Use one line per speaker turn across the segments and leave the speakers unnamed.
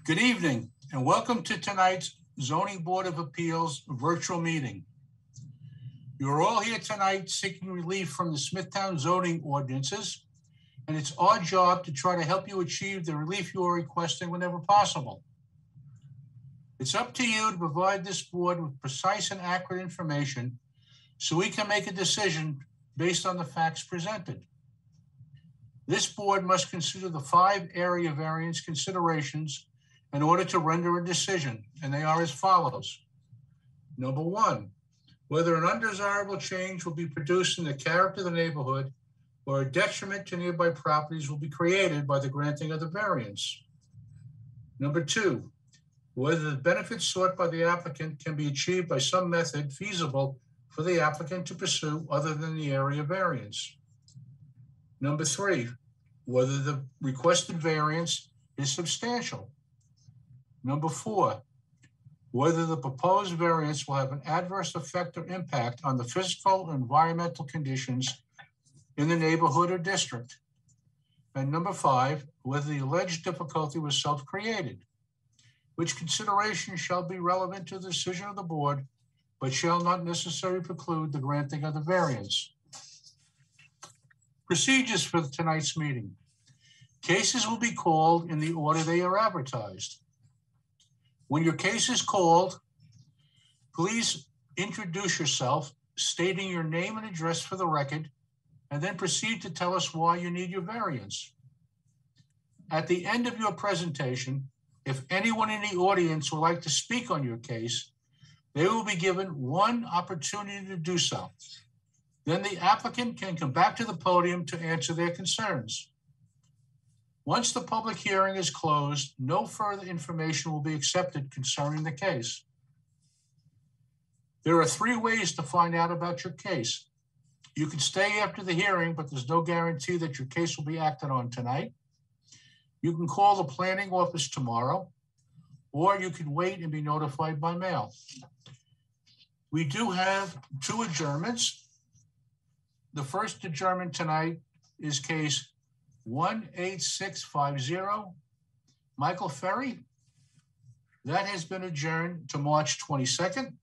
Good evening and welcome to tonight's Zoning Board of Appeals virtual meeting. You are all here tonight seeking relief from the Smithtown zoning ordinances, and it's our job to try to help you achieve the relief you are requesting whenever possible. It's up to you to provide this board with precise and accurate information so we can make a decision based on the facts presented. This board must consider the 5 area variance considerations in order to render a decision, and they are as follows. Number 1, whether an undesirable change will be produced in the character of the neighborhood or a detriment to nearby properties will be created by the granting of the variance. Number 2, whether the benefits sought by the applicant can be achieved by some method feasible for the applicant to pursue other than the area variance. Number 3, whether the requested variance is substantial. Number 4, whether the proposed variance will have an adverse effect or impact on the physical and environmental conditions in the neighborhood or district. And number 5, whether the alleged difficulty was self-created, which consideration shall be relevant to the decision of the board, but shall not necessarily preclude the granting of the variance. Procedures for tonight's meeting. Cases will be called in the order they are advertised. When your case is called, please introduce yourself, stating your name and address for the record, and then proceed to tell us why you need your variance. At the end of your presentation, if anyone in the audience would like to speak on your case, they will be given 1 opportunity to do so. Then the applicant can come back to the podium to answer their concerns. Once the public hearing is closed, no further information will be accepted concerning the case. There are 3 ways to find out about your case. You can stay after the hearing, but there's no guarantee that your case will be acted on tonight. You can call the planning office tomorrow, or you can wait and be notified by mail. We do have 2 adjournments. The first adjournment tonight is case 18650, Michael Ferry. That has been adjourned to March 22nd.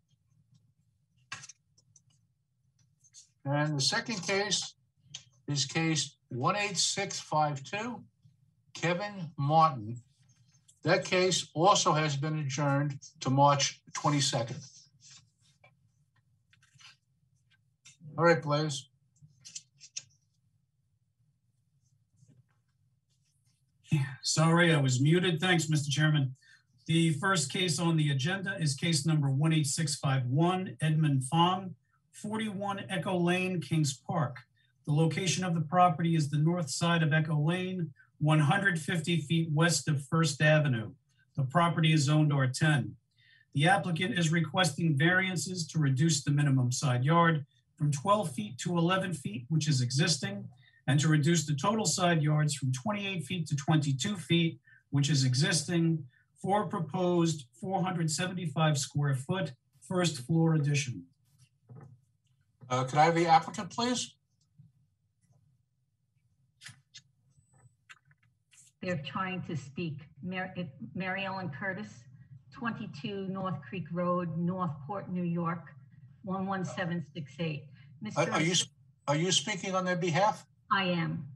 And the second case is case 18652, Kevin Martin. That case also has been adjourned to March 22nd. All right, Blaze.
Sorry, I was muted. Thanks, Mr. Chairman. The first case on the agenda is case number 18651, Edmund Fong, 41 Echo Lane, Kings Park. The location of the property is the north side of Echo Lane, 150 feet west of First Avenue. The property is zoned R10. The applicant is requesting variances to reduce the minimum side yard from 12 feet to 11 feet, which is existing, and to reduce the total side yards from 28 feet to 22 feet, which is existing, for a proposed 475 square foot first floor addition.
Could I have the applicant, please?
They're trying to speak. Mary Ellen Curtis, 22 North Creek Road, Northport, New York, 11768.
Are you speaking on their behalf?
I am.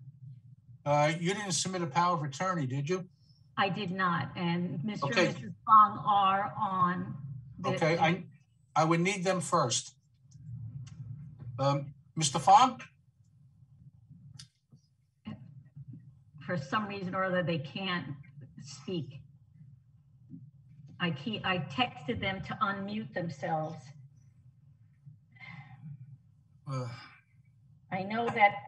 You didn't submit a power of attorney, did you?
I did not, and Mr.
Okay.
and Mrs. Fong are on.
Okay, I would need them first. Mr. Fong?
For some reason or other, they can't speak. I texted them to unmute themselves. I know that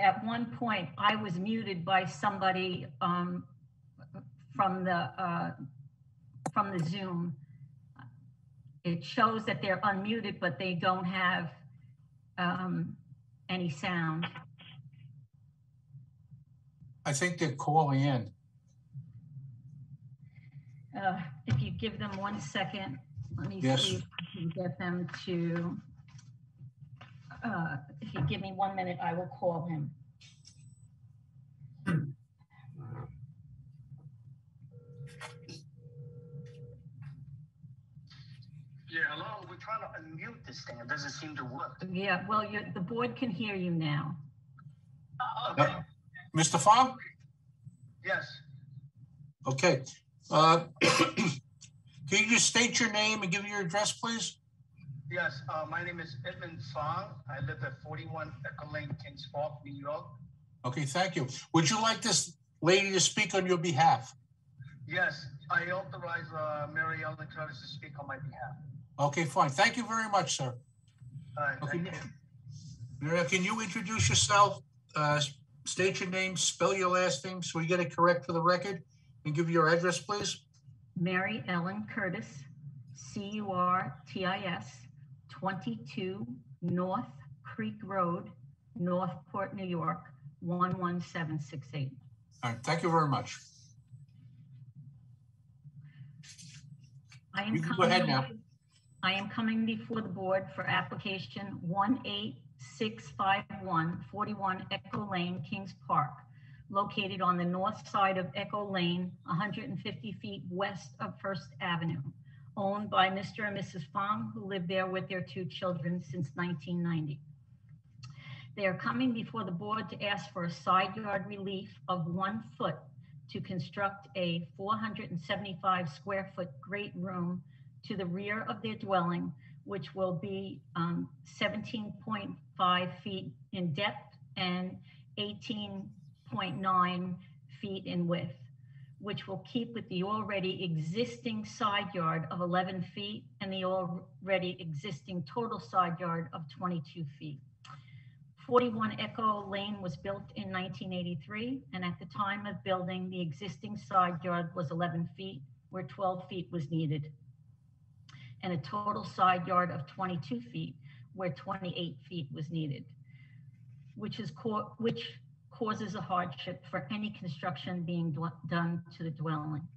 at one point I was muted by somebody from the Zoom. It shows that they're unmuted, but they don't have any sound.
I think they're calling in.
If you give them 1 second, let me see if I can get them to. If you give me 1 minute, I will call him.
this thing. It doesn't seem to work.
Yeah, well, the board can hear you now.
Okay.
Mr. Fong?
Yes.
Okay. Can you just state your name and give your address, please?
Yes. My name is Edmund Fong. I live at 41 Echo Lane, Kings Park, New York.
Okay, thank you. Would you like this lady to speak on your behalf?
Yes. I authorize Mary Ellen Curtis to speak on my behalf.
Okay, fine. Thank you very much, sir.
All right.
Okay.
Thank you.
Mary, can you introduce yourself, state your name, spell your last name so we get it correct for the record, and give your address, please?
Mary Ellen Curtis, Curtis, 22 North Creek Road, Northport, New York, 11768.
All right, thank you very much. You can go ahead now.
I am coming before the board for application 18651, 41 Echo Lane, Kings Park, located on the north side of Echo Lane, 150 feet west of First Avenue, owned by Mr. and Mrs. Fong, who live there with their 2 children since 1990. They are coming before the board to ask for a side yard relief of 1 foot to construct a 475 square foot great room to the rear of their dwelling, which will be 17.5 feet in depth and 18.9 feet in width, which will keep with the already existing side yard of 11 feet and the already existing total side yard of 22 feet. 41 Echo Lane was built in 1983, and at the time of building, the existing side yard was 11 feet, where 12 feet was needed, and a total side yard of 22 feet, where 28 feet was needed, which causes a hardship for any construction being done to the dwelling.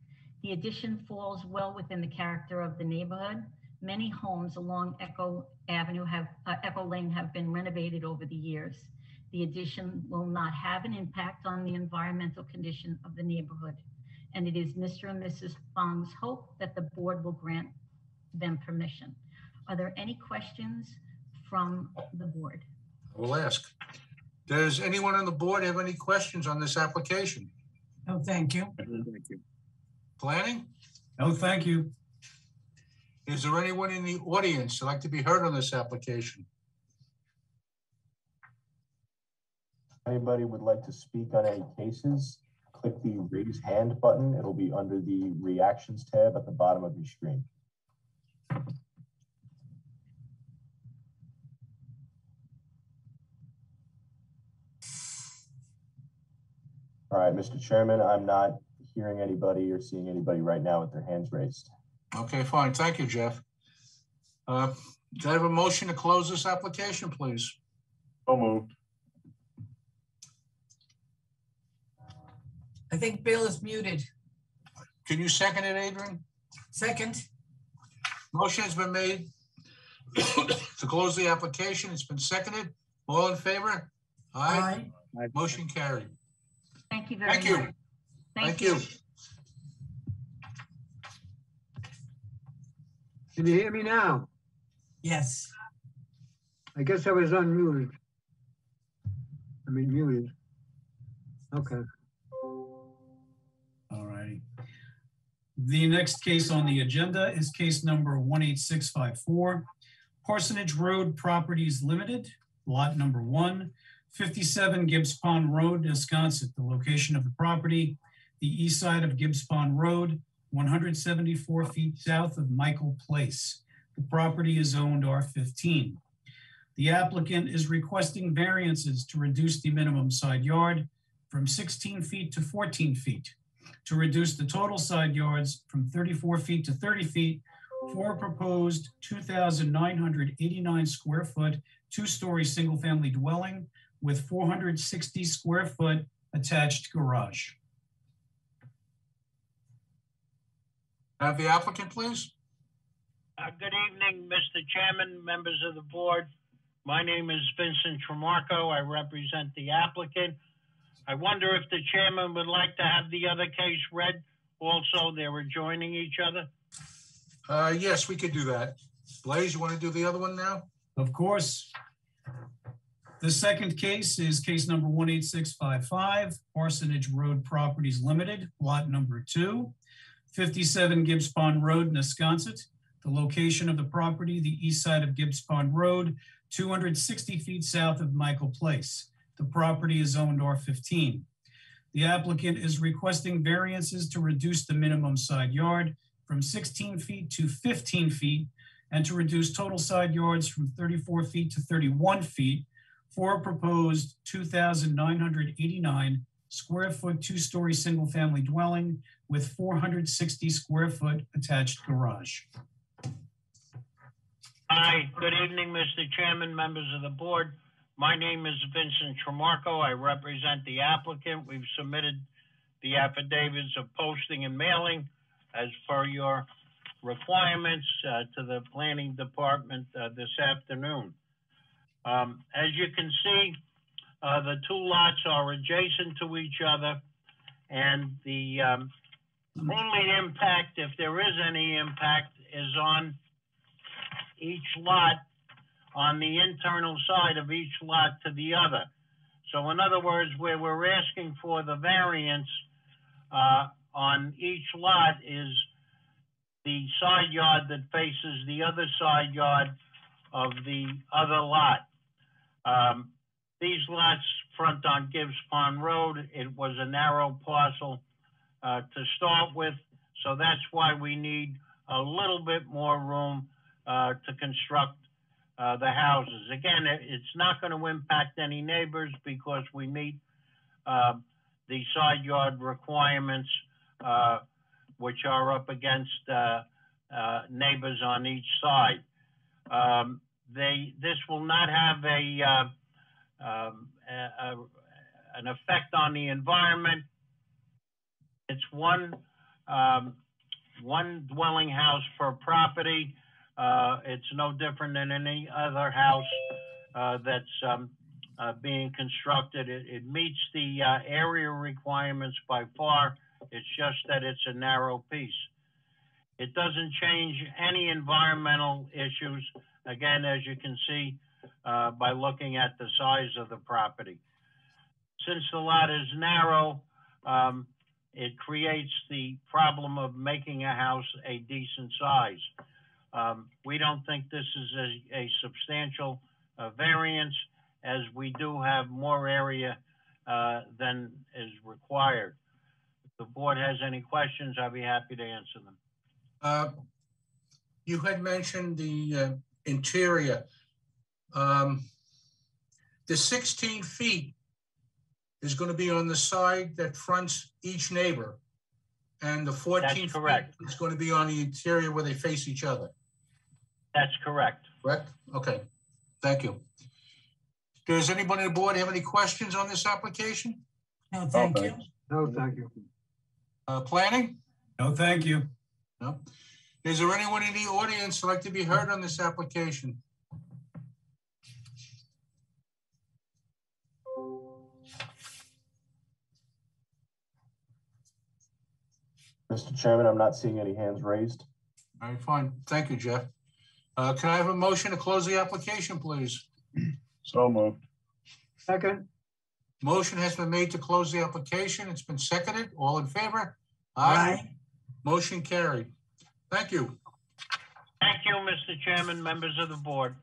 The addition falls well within the character of the neighborhood. Many homes along Echo Lane have been renovated over the years. The addition will not have an impact on the environmental condition of the neighborhood. And it is Mr. and Mrs. Fong's hope that the board will grant them permission. Are there any questions from the board?
I will ask. Does anyone on the board have any questions on this application?
No, thank you.
Thank you.
Planning?
No, thank you.
Is there anyone in the audience that'd like to be heard on this application?
Anybody would like to speak on any cases, click the raise hand button. It'll be under the reactions tab at the bottom of your screen. All right, Mr. Chairman, I'm not hearing anybody or seeing anybody right now with their hands raised.
Okay, fine. Thank you, Jeff. Do I have a motion to close this application, please?
So moved.
I think Bill is muted.
Can you second it, Adrian?
Second.
Motion has been made to close the application. It's been seconded. All in favor? Aye.
Aye.
Motion carried.
Thank you very
Thank you.
much.
Thank you.
Can you hear me now?
Yes.
I guess I was unmuted. I mean, muted. Okay.
All righty. The next case on the agenda is case number 18654, Parsonage Road Properties Limited, lot number 1, 57 Gibbs Pond Road, Wisconsin. The location of the property, the east side of Gibbs Pond Road, 174 feet south of Michael Place. The property is owned R15. The applicant is requesting variances to reduce the minimum side yard from 16 feet to 14 feet, to reduce the total side yards from 34 feet to 30 feet for a proposed 2,989 square foot, 2-story single-family dwelling with 460 square foot attached garage.
Have the applicant, please.
Good evening, Mr. Chairman, members of the board. My name is Vincent Trumarco. I represent the applicant. I wonder if the chairman would like to have the other case read also. They were joining each other.
Yes, we could do that. Blaze, you want to do the other one now?
Of course. The second case is case number 18655, Parsonage Road Properties Limited, lot number 2, 57 Gibbs Pond Road, Wisconsin. The location of the property, the east side of Gibbs Pond Road, 260 feet south of Michael Place. The property is zoned R15. The applicant is requesting variances to reduce the minimum side yard from 16 feet to 15 feet and to reduce total side yards from 34 feet to 31 feet for a proposed 2,989 square foot, 2-story single-family dwelling with 460 square foot attached garage.
Hi, good evening, Mr. Chairman, members of the board. My name is Vincent Trumarco. I represent the applicant. We've submitted the affidavits of posting and mailing as per your requirements to the planning department this afternoon. As you can see, the two lots are adjacent to each other, and the only impact, if there is any impact, is on each lot, on the internal side of each lot to the other. So in other words, where we're asking for the variance on each lot is the side yard that faces the other side yard of the other lot. These lots front on Gibbs Pond Road. It was a narrow parcel to start with, so that's why we need a little bit more room to construct the houses. Again, it's not going to impact any neighbors because we meet the side yard requirements, which are up against neighbors on each side. This will not have an effect on the environment. It's one dwelling house per property. It's no different than any other house that's being constructed. It meets the area requirements by far. It's just that it's a narrow piece. It doesn't change any environmental issues, again, as you can see by looking at the size of the property. Since the lot is narrow, it creates the problem of making a house a decent size. We don't think this is a substantial variance, as we do have more area than is required. If the board has any questions, I'll be happy to answer them.
You had mentioned the interior. The 16 feet is going to be on the side that fronts each neighbor, and the 14 feet is going to be on the interior where they face each other.
That's correct.
Correct? Okay, thank you. Does anybody on the board have any questions on this application?
No, thank you.
No, thank you.
Planning?
No, thank you.
No. Is there anyone in the audience who'd like to be heard on this application?
Mr. Chairman, I'm not seeing any hands raised.
All right, fine. Thank you, Jeff. Can I have a motion to close the application, please?
So moved.
Second,
Motion has been made to close the application. It's been seconded. All in favor?
Aye.
Motion carried. Thank you.
Thank you, Mr. Chairman, members of the board.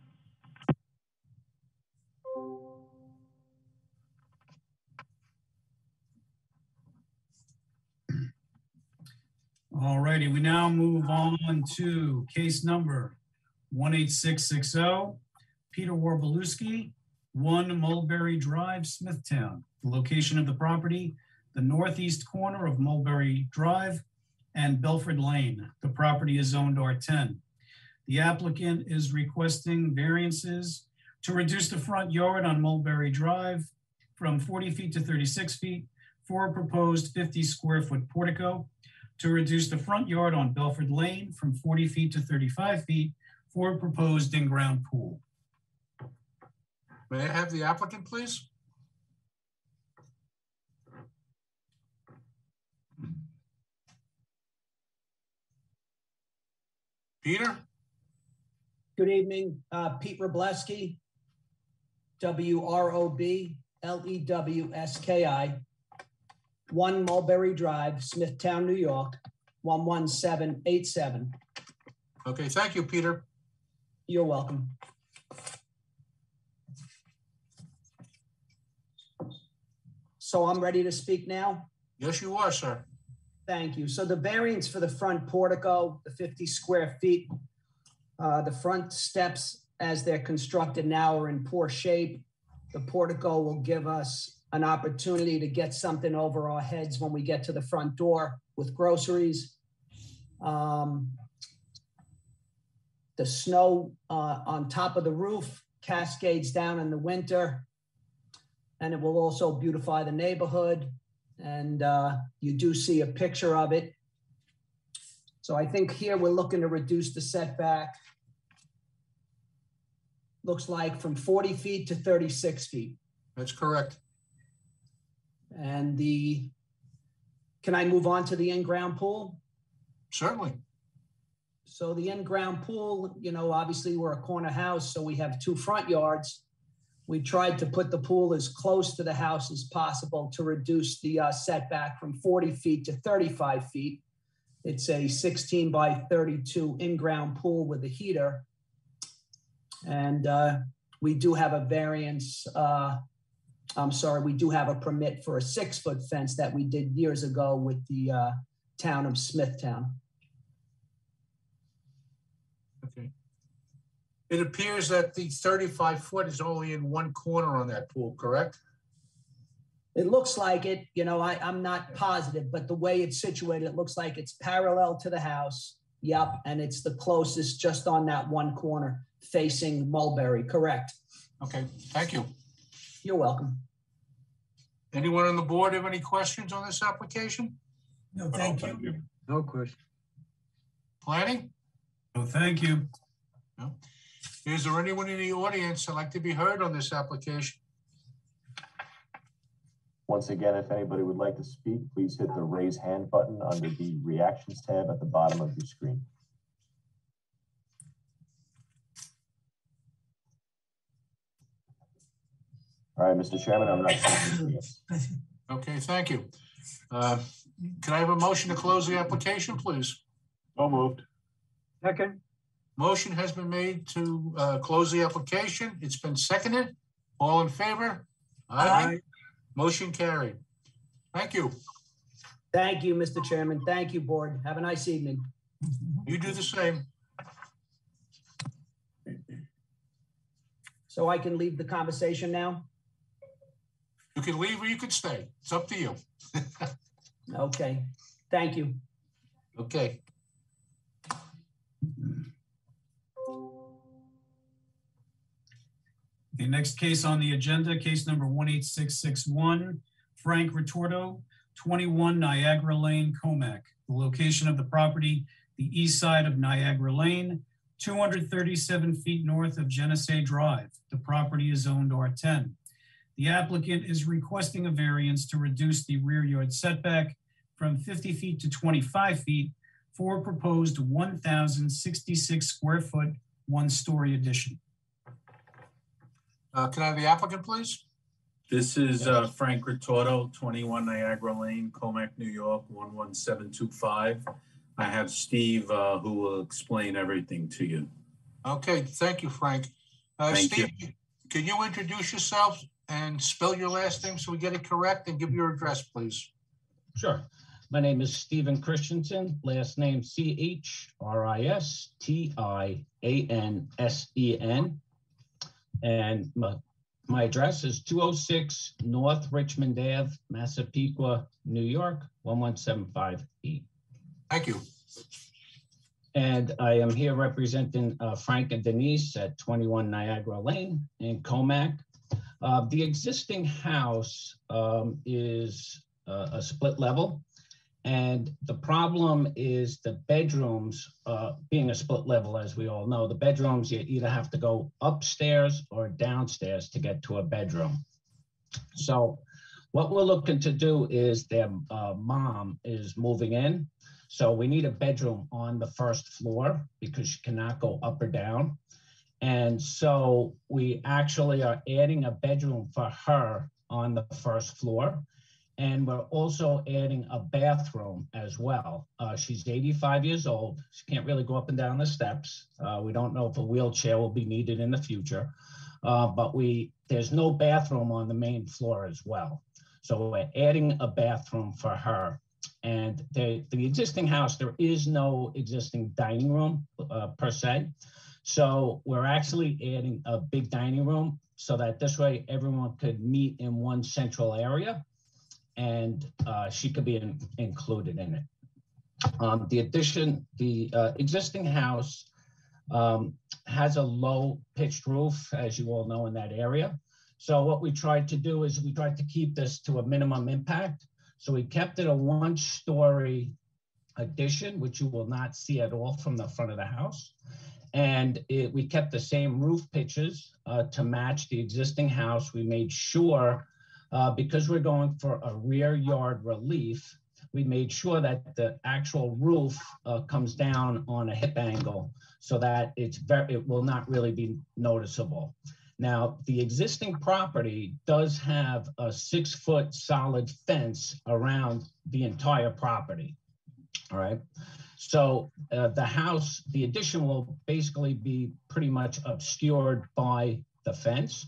All righty, we now move on to case number 18660, Peter Warbalewski, 1 Mulberry Drive, Smithtown. The location of the property, the northeast corner of Mulberry Drive and Belford Lane. The property is zoned R10. The applicant is requesting variances to reduce the front yard on Mulberry Drive from 40 feet to 36 feet for a proposed 50 square foot portico, to reduce the front yard on Belford Lane from 40 feet to 35 feet for a proposed in-ground pool.
May I have the applicant, please? Peter?
Good evening, Pete Robleski, WROBLEWSKI, 1 Mulberry Drive, Smithtown, New York, 11787.
Okay, thank you, Peter.
You're welcome. So I'm ready to speak now?
Yes, you are, sir.
Thank you. So the variance for the front portico, the 50 square feet, the front steps as they're constructed now are in poor shape. The portico will give us an opportunity to get something over our heads when we get to the front door with groceries. The snow on top of the roof cascades down in the winter, and it will also beautify the neighborhood. And you do see a picture of it. So I think here we're looking to reduce the setback. Looks like from 40 feet to 36 feet.
That's correct.
And can I move on to the in-ground pool?
Certainly.
So the in-ground pool, you know, obviously we're a corner house, so we have 2 front yards. We tried to put the pool as close to the house as possible to reduce the setback from 40 feet to 35 feet. It's a 16 by 32 in-ground pool with a heater. And we do have a variance, we do have a permit for a 6-foot fence that we did years ago with the town of Smithtown.
Okay. It appears that the 35 foot is only in one corner on that pool, correct?
It looks like it, you know, I'm not positive, but the way it's situated, it looks like it's parallel to the house. Yep, and it's the closest just on that one corner facing Mulberry, correct?
Okay, thank you.
You're welcome.
Anyone on the board have any questions on this application?
No, thank you.
No question.
Planning?
No, thank you.
No. Is there anyone in the audience that'd like to be heard on this application?
Once again, if anybody would like to speak, please hit the raise hand button under the reactions tab at the bottom of your screen. All right, Mr. Chairman, I'm not seeing this.
Okay, thank you. Can I have a motion to close the application, please?
So moved.
Second.
Motion has been made to close the application. It's been seconded. All in favor?
Aye.
Motion carried. Thank you.
Thank you, Mr. Chairman. Thank you, board. Have a nice evening.
You do the same.
So I can leave the conversation now?
You can leave or you can stay. It's up to you.
Okay, thank you.
Okay.
The next case on the agenda, case number 18661, Frank Retorto, 21 Niagara Lane, Comac. The location of the property, the east side of Niagara Lane, 237 feet north of Genesee Drive. The property is zoned R10. The applicant is requesting a variance to reduce the rear yard setback from 50 feet to 25 feet for a proposed 1,066 square foot, 1-story addition.
Can I have the applicant, please?
This is Frank Retorto, 21 Niagara Lane, Comac, New York, 11725. I have Steve who will explain everything to you.
Okay, thank you, Frank.
Thank
Steve, can you introduce yourself and spell your last name so we get it correct and give your address, please?
Sure. My name is Stephen Christensen, last name Christiansen. And my address is 206 North Richmond Ave, Massapequa, New York, 11758.
Thank you.
And I am here representing Frank and Denise at 21 Niagara Lane in Comac. The existing house is a split level. And the problem is the bedrooms, being a split level, as we all know, the bedrooms, you either have to go upstairs or downstairs to get to a bedroom. So what we're looking to do is their mom is moving in. So we need a bedroom on the first floor because she cannot go up or down. And so we actually are adding a bedroom for her on the first floor. And we're also adding a bathroom as well. She's 85 years old. She can't really go up and down the steps. We don't know if a wheelchair will be needed in the future, but there's no bathroom on the main floor as well. So we're adding a bathroom for her. And the existing house, there is no existing dining room per se. So we're actually adding a big dining room so that this way everyone could meet in one central area, and she could be included in it. The existing house has a low pitched roof, as you all know, in that area. So what we tried to do is we tried to keep this to a minimum impact. So we kept it a 1-story addition, which you will not see at all from the front of the house. And we kept the same roof pitches to match the existing house. We made sure, because we're going for a rear yard relief, we made sure that the actual roof comes down on a hip angle so that it will not really be noticeable. Now, the existing property does have a 6-foot solid fence around the entire property, all right? So the addition will basically be pretty much obscured by the fence.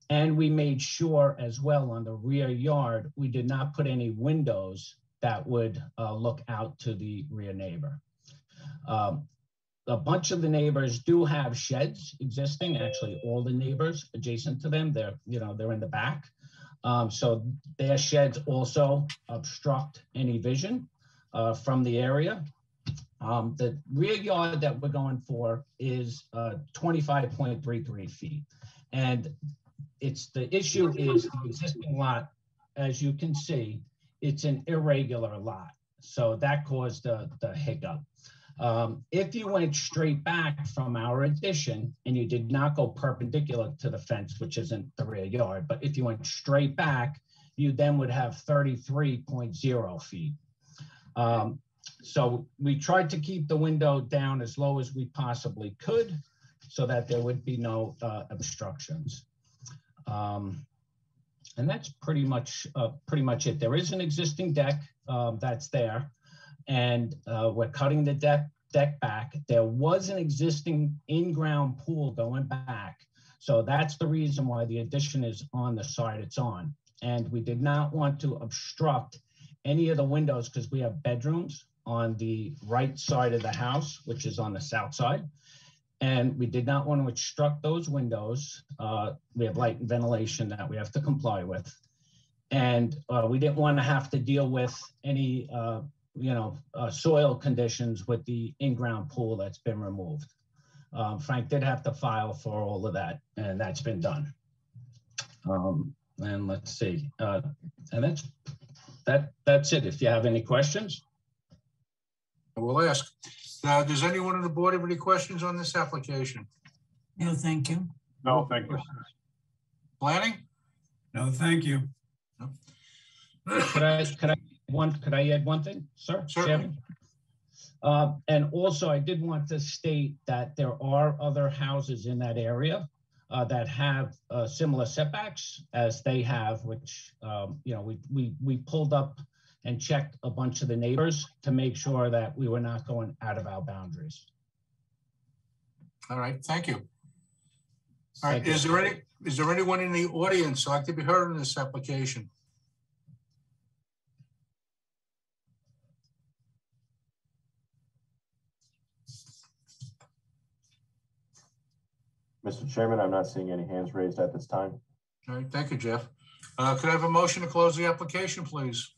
And we made sure as well on the rear yard, we did not put any windows that would look out to the rear neighbor. A bunch of the neighbors do have sheds existing. Actually, all the neighbors adjacent to them, they're in the back. So their sheds also obstruct any vision from the area. The rear yard that we're going for is 25.33 feet. And the issue is the existing lot, as you can see, it's an irregular lot. So that caused the hiccup. If you went straight back from our addition and you did not go perpendicular to the fence, which isn't the rear yard, but if you went straight back, you then would have 33.0 feet. So we tried to keep the window down as low as we possibly could so that there would be no obstructions. And that's pretty much it. There is an existing deck that's there, and we're cutting the deck back. There was an existing in-ground pool going back. So that's the reason why the addition is on the side it's on. And we did not want to obstruct any of the windows because we have bedrooms on the right side of the house, which is on the south side. And we did not want to obstruct those windows. We have light and ventilation that we have to comply with. And we didn't want to have to deal with any, soil conditions with the in-ground pool that's been removed. Frank did have to file for all of that, and that's been done. And let's see, and that's it. If you have any questions.
I will ask. Now, does anyone on the board have any questions on this application?
No, thank you.
No, thank you.
Planning?
No, thank you.
No.
Could I add one thing, sir?
Certainly.
And also, I did want to state that there are other houses in that area that have similar setbacks as they have, which we pulled up and checked a bunch of the neighbors to make sure that we were not going out of our boundaries.
All right, thank you. All right, is there anyone in the audience who'd like to be heard on this application?
Mr. Chairman, I'm not seeing any hands raised at this time.
All right, thank you, Jeff. Could I have a motion to close the application, please?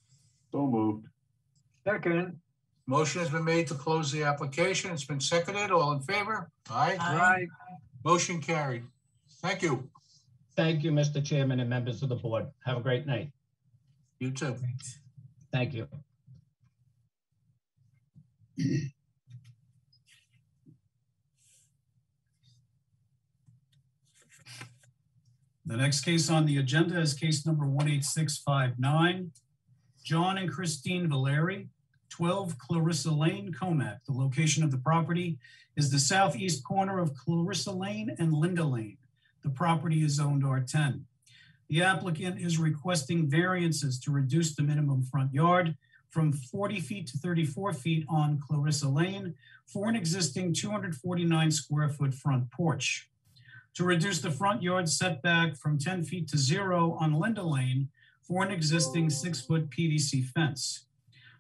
So moved.
Second.
Motion has been made to close the application. It's been seconded. All in favor? Aye.
Aye.
Motion carried. Thank you.
Thank you, Mr. Chairman and members of the board. Have a great night.
You too.
Thank you.
The next case on the agenda is case number 18659. John and Christine Valeri, 12 Clarissa Lane, Comac. The location of the property is the southeast corner of Clarissa Lane and Linda Lane. The property is zoned R10. The applicant is requesting variances to reduce the minimum front yard from 40 feet to 34 feet on Clarissa Lane for an existing 249 square foot front porch. To reduce the front yard setback from 10 feet to 0 on Linda Lane for an existing 6-foot PVC fence.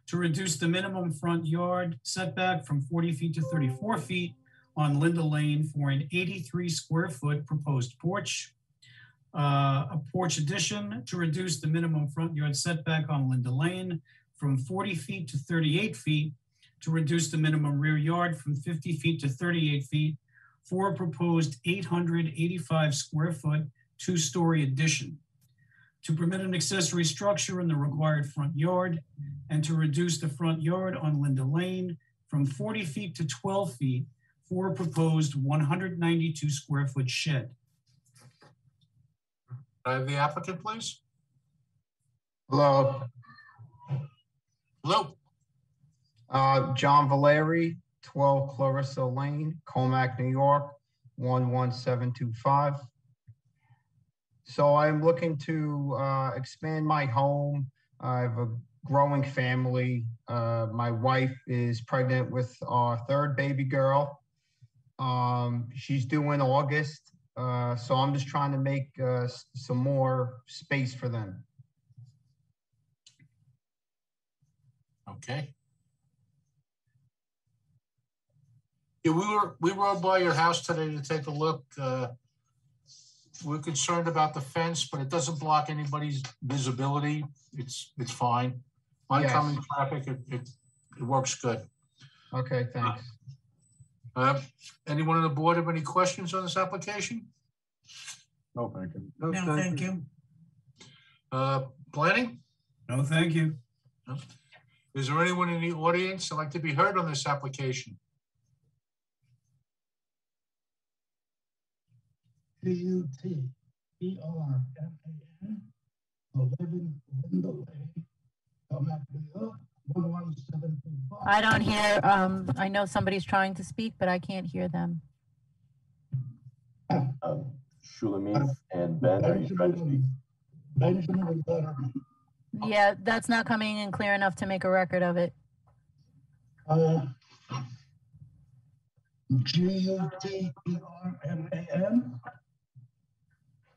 To reduce the minimum front yard setback from 40 feet to 34 feet on Linda Lane for an 83 square foot proposed porch. A porch addition to reduce the minimum front yard setback on Linda Lane from 40 feet to 38 feet, to reduce the minimum rear yard from 50 feet to 38 feet for a proposed 885 square foot 2-story addition. To permit an accessory structure in the required front yard and to reduce the front yard on Linda Lane from 40 feet to 12 feet for a proposed 192 square foot shed.
I have the applicant, please.
Hello,
Hello.
John Valeri, 12 Clarissa Lane, Comac, New York, 11725. So I'm looking to expand my home. I have a growing family. My wife is pregnant with our 3rd baby girl. She's due in August. So I'm just trying to make some more space for them.
Okay. Yeah, we rode by your house today to take a look. We're concerned about the fence, but it doesn't block anybody's visibility. It's fine. Oncoming traffic, it works good.
Okay, thanks.
Anyone on the board have any questions on this application?
No, thank you.
No, thank you.
Planning?
No, thank you.
No. Is there anyone in the audience that'd like to be heard on this application?
G-U-T-E-R-M-A-N 11 Linda Lane, Comac, New York, 11725.
I don't hear, I know somebody's trying to speak, but I can't hear them.
Shulamith and Ben, are you trying to speak?
Benjamin Gutterman.
Yeah, that's not coming in clear enough to make a record of it.
G-U-T-E-R-M-A-N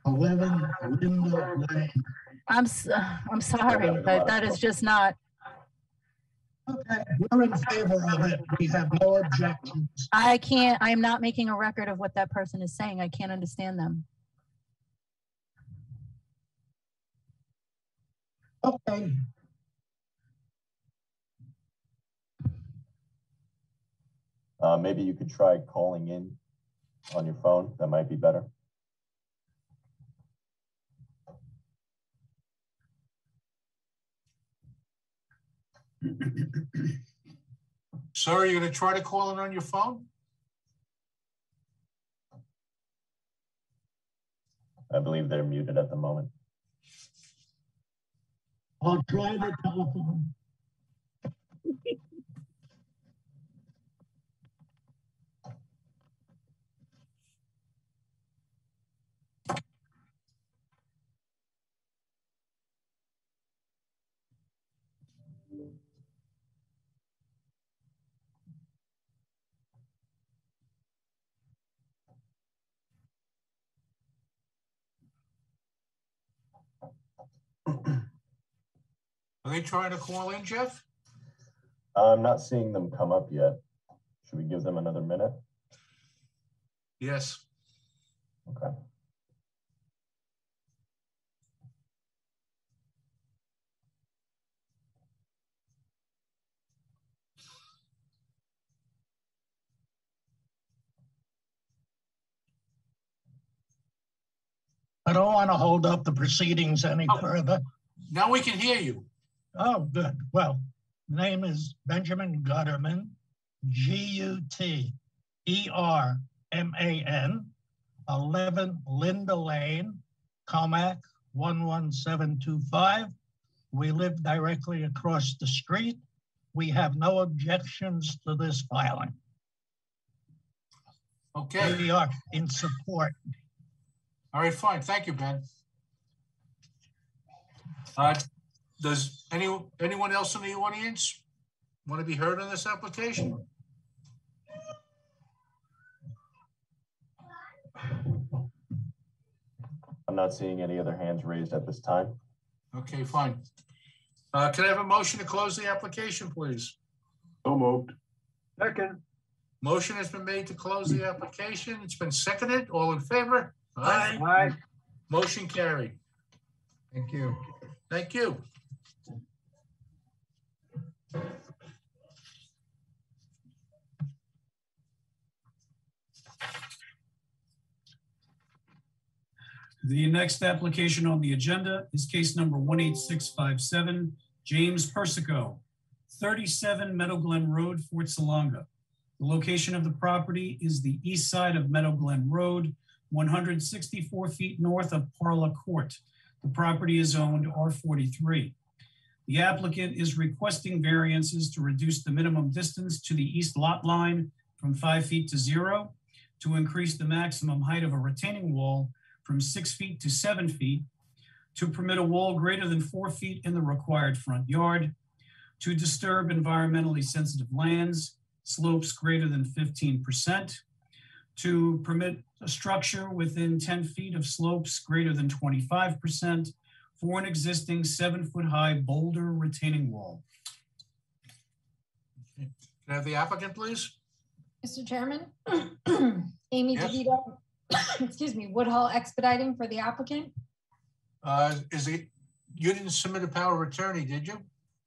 11 Linda Lane.
I'm sorry, but that is just not.
Okay, we're in favor of it. We have no objections.
I'm not making a record of what that person is saying. I can't understand them.
Okay.
Maybe you could try calling in on your phone. That might be better.
Sir, are you going to try to call in on your phone?
I believe they're muted at the moment.
I'll try the telephone.
Are they trying to call in, Jeff?
I'm not seeing them come up yet. Should we give them another minute?
Yes.
Okay.
I don't want to hold up the proceedings any further.
Now we can hear you.
Oh, good. Well, the name is Benjamin Gutterman, G-U-T-E-R-M-A-N, 11 Linda Lane, Comac, 11725. We live directly across the street. we have no objections to this filing.
Okay.
We are in support.
All right, fine. Thank you, Ben. Does anyone else in the audience want to be heard on this application?
I'm not seeing any other hands raised at this time.
Okay, fine. Can I have a motion to close the application, please?
So moved.
Second.
Motion has been made to close the application. It's been seconded. All in favor?
Aye. Aye.
Motion carried.
Thank you.
Thank you.
The next application on the agenda is case number 18657, James Persico, 37 Meadow Glen Road, Fort Salonga. The location of the property is the east side of Meadow Glen Road, 164 feet north of Parla Court. The property is owned R43. The applicant is requesting variances to reduce the minimum distance to the east lot line from 5 feet to 0, to increase the maximum height of a retaining wall from 6 feet to 7 feet, to permit a wall greater than 4 feet in the required front yard, to disturb environmentally sensitive lands, slopes greater than 15%, to permit a structure within 10 feet of slopes greater than 25% for an existing 7-foot-high boulder retaining wall.
Can I have the applicant, please?
Mr. Chairman, Amy
Yes.
Devito, excuse me, Woodhull Expediting for the applicant.
You didn't submit a power of attorney, did you?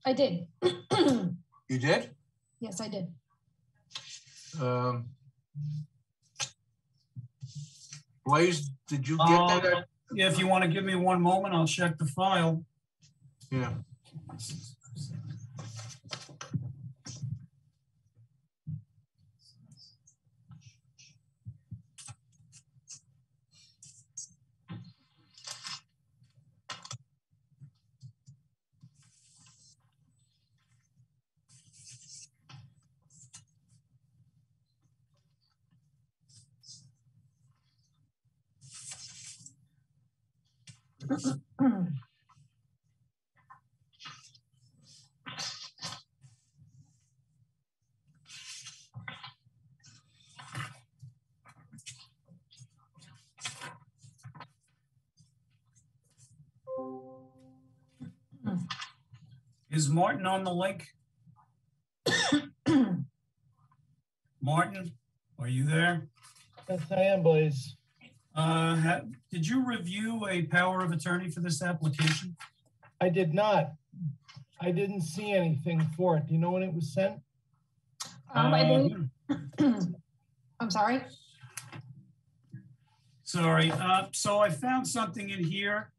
I did.
You did?
Yes, I did.
Blaze, did you get that?
Yeah, if you want to give me one moment, I'll check the file.
Yeah.
Is Martin on the link? Martin, are you there?
Yes, I am, Blaze.
Did you review a power of attorney for this application?
I did not. I didn't see anything for it. Do you know when it was sent?
I believe, I'm sorry.
Sorry. So I found something in here.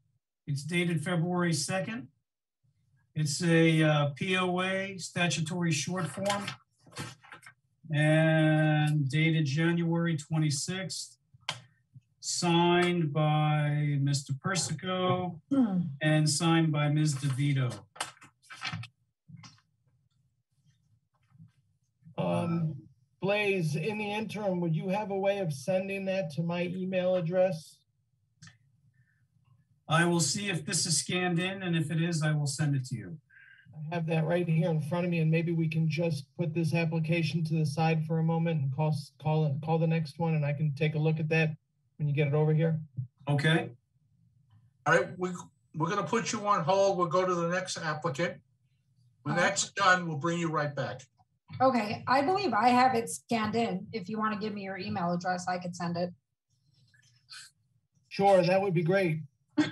It's dated February 2nd. It's a POA statutory short form and dated January 26th, signed by Mr. Persico and signed by Ms. Devito.
Blaze, in the interim, would you have a way of sending that to my email address?
I will see if this is scanned in, and if it is, I will send it to you.
I have that right here in front of me, and maybe we can just put this application to the side for a moment and call the next one, and I can take a look at that when you get it over here.
Okay.
All right, we're going to put you on hold. We'll go to the next applicant. When that's done, we'll bring you right back.
Okay, I believe I have it scanned in. If you want to give me your email address, I could send it.
Sure, that would be great.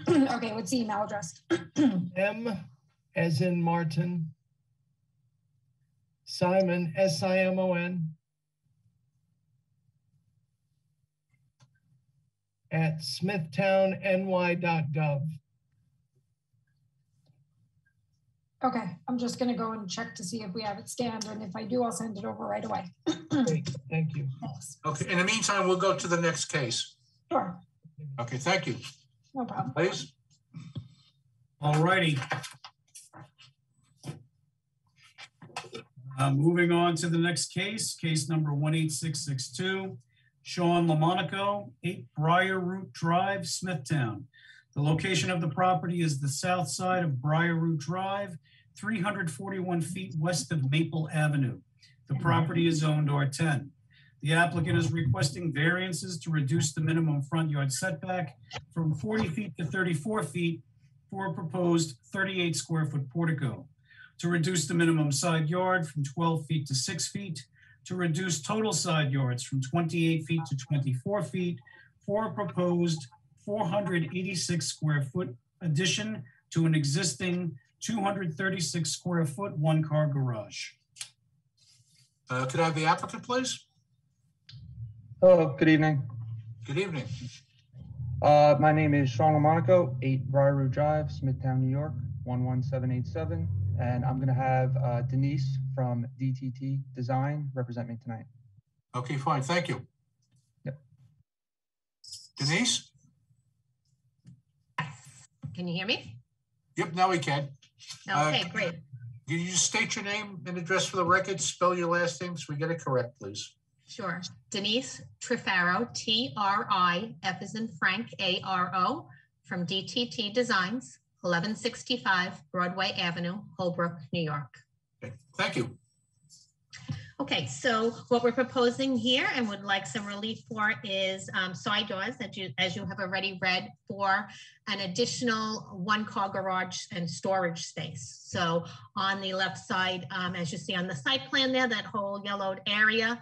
Okay, what's the email address?
M as in Martin, Simon, SIMON, at smithtownny.gov.
Okay, I'm just gonna go and check to see if we have it scanned, and if I do, I'll send it over right away.
Great, thank you.
Thanks.
Okay, in the meantime, we'll go to the next case.
Sure,
Okay, thank you.
no problem.
Please.
All righty. Moving on to the next case, case number 18662, Seanlamoo, 8 Briar Root Drive, Smithtown. The location of the property is the south side of Briar Root Drive, 341 feet west of Maple Avenue. The property is zoned R10. The applicant is requesting variances to reduce the minimum front yard setback from 40 feet to 34 feet for a proposed 38 square foot portico, to reduce the minimum side yard from 12 feet to 6 feet, to reduce total side yards from 28 feet to 24 feet for a proposed 486 square foot addition to an existing 236 square foot one-car garage.
Could I have the applicant, please?
Hello, good evening.
Good evening.
My name is Seanlamoo, 8 Briar Root Drive, Smithtown, New York, 11787. And I'm gonna have Denise from DTT Design represent me tonight.
Okay, fine, thank you.
Yep.
Denise?
Can you hear me?
Yep, now we can.
Okay, great.
Can you just state your name and address for the record, spell your last name so we get it correct, please?
Sure. Denise Trifaro, T-R-I, F as in Frank, A-R-O, from DTT Designs, 1165 Broadway Avenue, Holbrook, New York.
Okay, thank you.
Okay, so what we're proposing here and would like some relief for is side doors that as you have already read, for an additional one-car garage and storage space. So on the left side, as you see on the site plan there, that whole yellowed area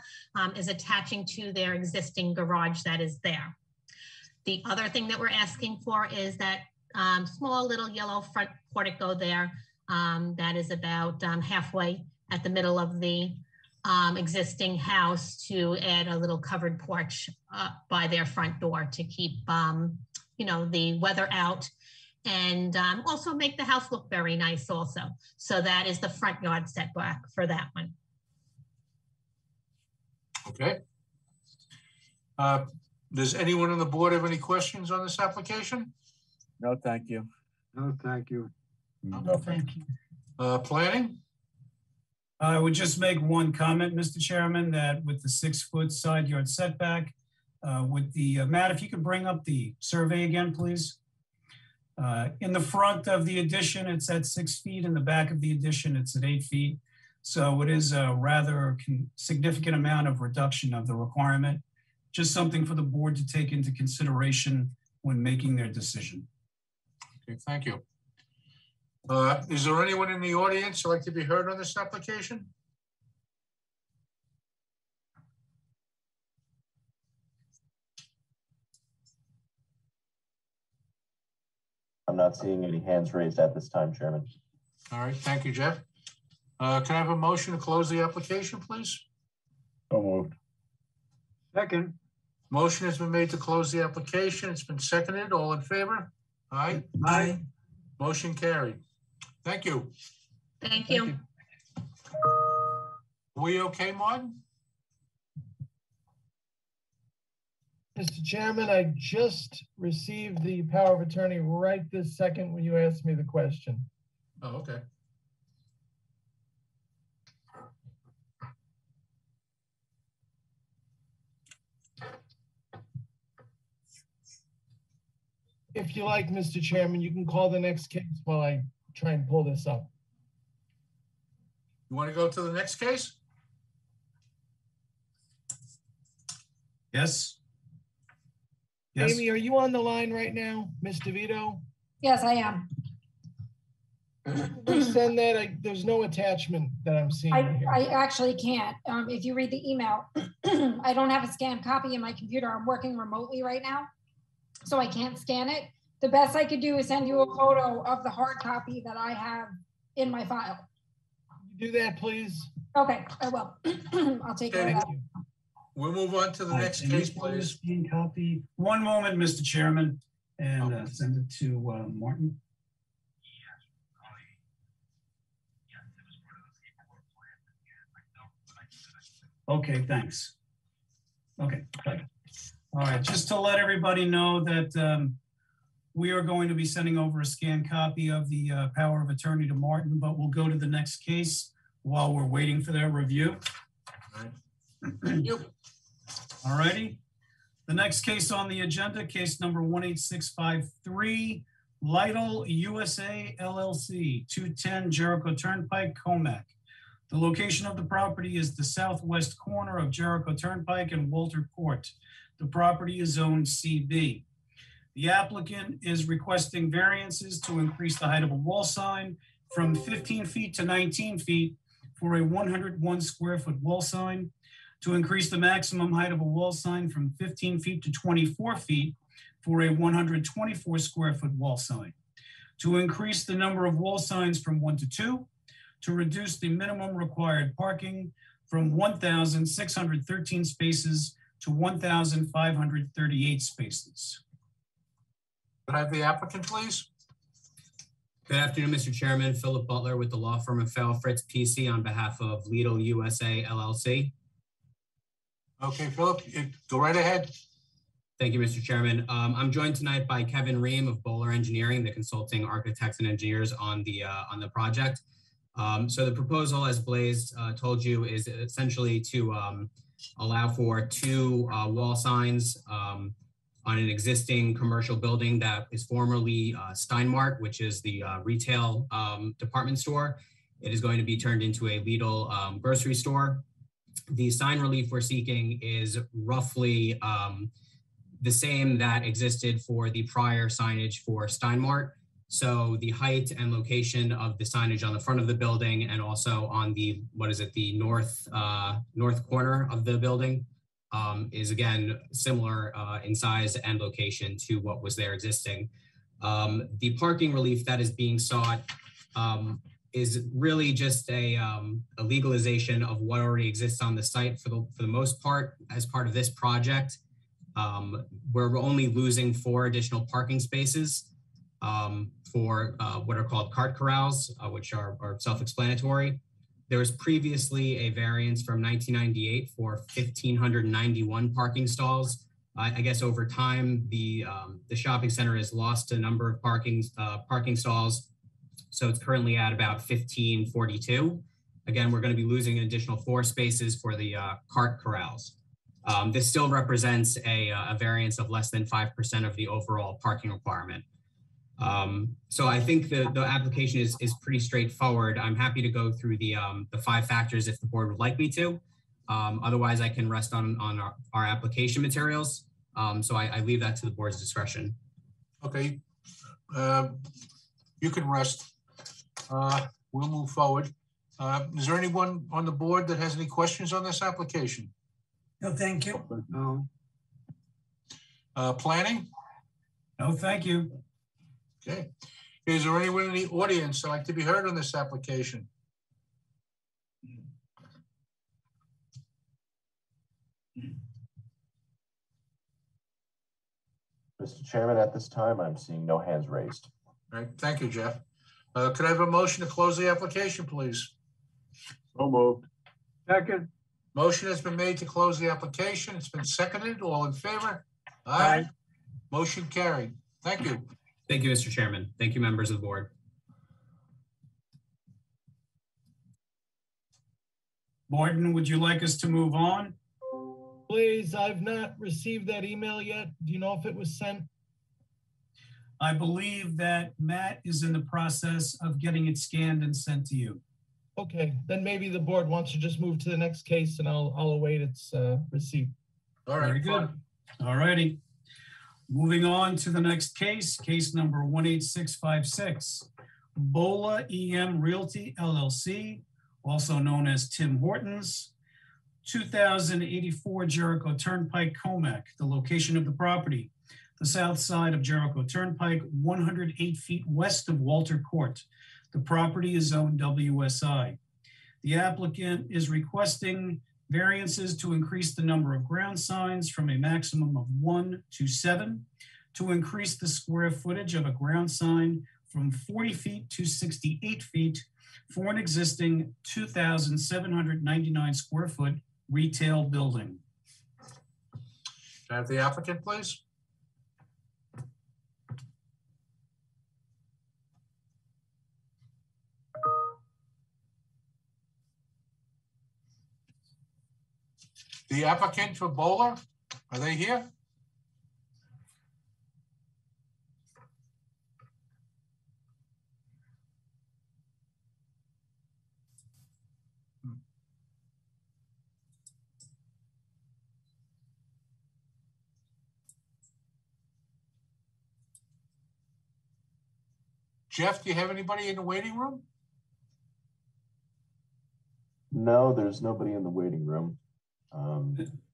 is attaching to their existing garage that is there. The other thing that we're asking for is that small little yellow front portico there that is about halfway at the middle of the existing house, to add a little covered porch by their front door to keep, you know, the weather out, and also make the house look very nice also. So that is the front yard setback for that one.
Okay. Does anyone on the board have any questions on this application?
No, thank you.
No, thank you.
No, thank you.
Planning?
I would just make one comment, Mr. Chairman, that with the 6-foot side yard setback, with the, Matt, if you could bring up the survey again, please. In the front of the addition, it's at 6 feet. In the back of the addition, it's at 8 feet. So it is a rather significant amount of reduction of the requirement. Just something for the board to take into consideration when making their decision.
Okay, thank you. Is there anyone in the audience who'd like to be heard on this application?
I'm not seeing any hands raised at this time, Chairman.
All right, thank you, Jeff. Can I have a motion to close the application, please?
So moved.
Second.
Motion has been made to close the application. It's been seconded. All in favor? Aye.
Aye.
Motion carried. Thank you.
Thank you.
We okay, Martin?
Mr. Chairman, I just received the power of attorney right this second when you asked me the question.
Oh, okay.
If you like, Mr. Chairman, you can call the next case while I try and pull this up.
You want to go to the next case?
Yes. Yes.
Amy, are you on the line right now, Ms. Devito?
Yes, I am.
Resend that. There's no attachment that I'm seeing here.
I actually can't. If you read the email, I don't have a scanned copy in my computer. I'm working remotely right now, so I can't scan it. The best I could do is send you a photo of the hard copy that I have in my file.
Do that, please.
Okay, I will. I'll take care of that.
We'll move on to the next case, please.
Copy. One moment, Mr. Chairman, and send it to Martin. Okay, thanks. Okay, good. All right, just to let everybody know that we are going to be sending over a scanned copy of the power of attorney to Martin, but we'll go to the next case, while we're waiting for their review.
Thank you.
All righty. The next case on the agenda, case number 18653, Lytle USA LLC, 210 Jericho Turnpike, Comac. The location of the property is the southwest corner of Jericho Turnpike and Walter Court. The property is zoned CB. The applicant is requesting variances to increase the height of a wall sign from 15 feet to 19 feet for a 101 square foot wall sign, to increase the maximum height of a wall sign from 15 feet to 24 feet for a 124 square foot wall sign, to increase the number of wall signs from 1 to 2, to reduce the minimum required parking from 1,613 spaces to 1,538 spaces.
Could I have the applicant, please?
Good afternoon, Mr. Chairman. Philip Butler with the law firm of Farrell Fritz PC on behalf of Lytle USA LLC.
Okay, Philip, go right ahead.
Thank you, Mr. Chairman. I'm joined tonight by Kevin Ream of Bowler Engineering, the consulting architects and engineers on the project. So the proposal, as Blaze told you, is essentially to allow for 2 wall signs on an existing commercial building that is formerly Steinmart, which is the retail department store. It is going to be turned into a Lidl grocery store. The sign relief we're seeking is roughly the same that existed for the prior signage for Steinmart. So the height and location of the signage on the front of the building and also on the, the north corner of the building is again similar in size and location to what was there existing. The parking relief that is being sought is really just a legalization of what already exists on the site for the most part as part of this project. We're only losing 4 additional parking spaces for what are called cart corrals, which are self-explanatory. There was previously a variance from 1998 for 1,591 parking stalls. I guess over time, the shopping center has lost a number of parking stalls. So it's currently at about 1,542. Again, we're going to be losing an additional 4 spaces for the cart corrals. This still represents a variance of less than 5% of the overall parking requirement. So I think the application is pretty straightforward. I'm happy to go through the 5 factors if the board would like me to. Otherwise, I can rest on our application materials. So I leave that to the board's discretion.
Okay, you can rest. We'll move forward. Is there anyone on the board that has any questions on this application?
No, thank you.
No.
Planning?
No, thank you.
Okay. Is there anyone in the audience that'd like to be heard on this application?
Mr. Chairman, at this time, I'm seeing no hands raised.
All right, thank you, Jeff. Could I have a motion to close the application, please?
So moved.
Second.
Motion has been made to close the application. It's been seconded. All in favor? Aye. Motion carried. Thank you.
Thank you, Mr. Chairman. Thank you, members of the board.
Borden, would you like us to move on?
Please, I've not received that email yet. Do you know if it was sent?
I believe that Matt is in the process of getting it scanned and sent to you.
Okay, then maybe the board wants to just move to the next case and I'll await its receipt.
All right,
very good. All righty. Moving on to the next case, case number 18656. Bola EM Realty LLC, also known as Tim Hortons, 2084 Jericho Turnpike, Comac. The location of the property, the south side of Jericho Turnpike, 108 feet west of Walter Court. The property is zoned WSI. The applicant is requesting variances to increase the number of ground signs from a maximum of 1 to 7, to increase the square footage of a ground sign from 40 feet to 68 feet for an existing 2,799 square foot retail building.
Can I have the applicant, please? The applicant for Bowler, are they here? Jeff, do you have anybody in the waiting room?
No, there's nobody in the waiting room.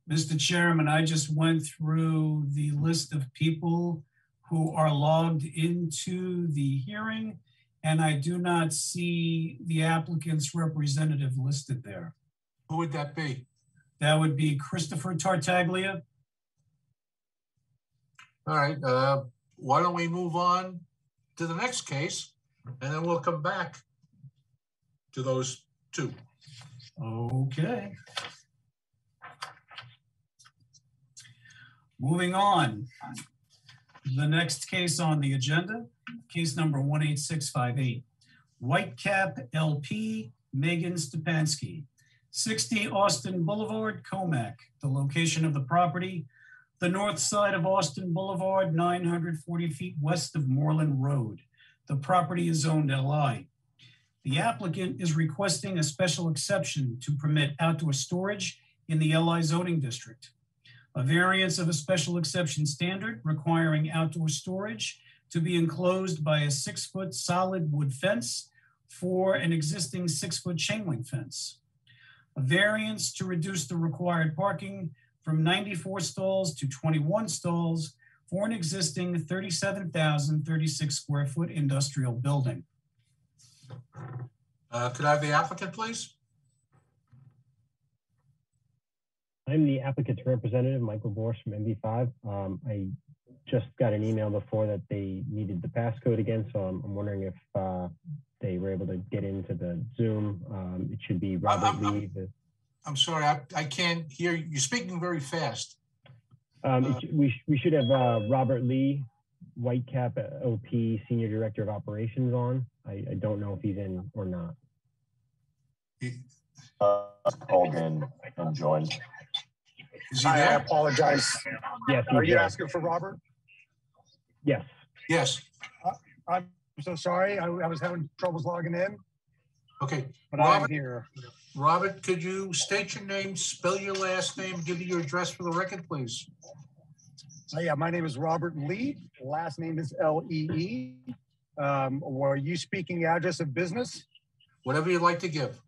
Mr. Chairman, I just went through the list of people who are logged into the hearing, and I do not see the applicant's representative listed there.
Who would that be?
That would be Christopher Tartaglia.
All right, why don't we move on to the next case, and then we'll come back to those two.
Okay. Moving on. The next case on the agenda, case number 18658. Whitecap LP, Megan Stepansky, 60 Austin Boulevard, Comac. The location of the property, the north side of Austin Boulevard, 940 feet west of Moreland Road. The property is zoned LI. The applicant is requesting a special exception to permit outdoor storage in the LI zoning district. A variance of a special exception standard requiring outdoor storage to be enclosed by a 6-foot solid wood fence for an existing 6-foot chain link fence. A variance to reduce the required parking from 94 stalls to 21 stalls for an existing 37,036 square foot industrial building.
Could I have the applicant, please?
I'm the applicant's representative, Michael Walsh from MV5. I just got an email before that they needed the passcode again, so I'm wondering if they were able to get into the Zoom. It should be Robert Lee.
I'm sorry, I can't hear you. You're speaking very fast.
We should have Robert Lee, Whitecap OP Senior Director of Operations on. I don't know if he's in or not.
Called in and joined.
I apologize.
Yes.
Are you asking for Robert?
Yes.
Yes.
I'm so sorry. I was having troubles logging in.
Okay.
But
Robert,
I'm here.
Robert, could you state your name, spell your last name, give me your address for the record, please?
Yeah, my name is Robert Lee. Last name is Lee. Were you speaking the address of business?
Whatever you'd like to give.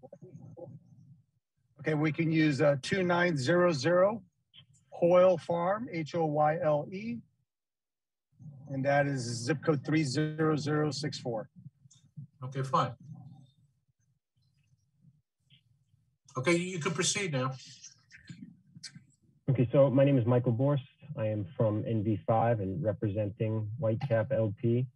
Okay, we can use 2900 Hoyle Farm, Hoyle, and that is zip code 30064.
Okay, fine. Okay, you can proceed now.
Okay, so my name is Michael Borst. I am from NV5 and representing Whitecap LP.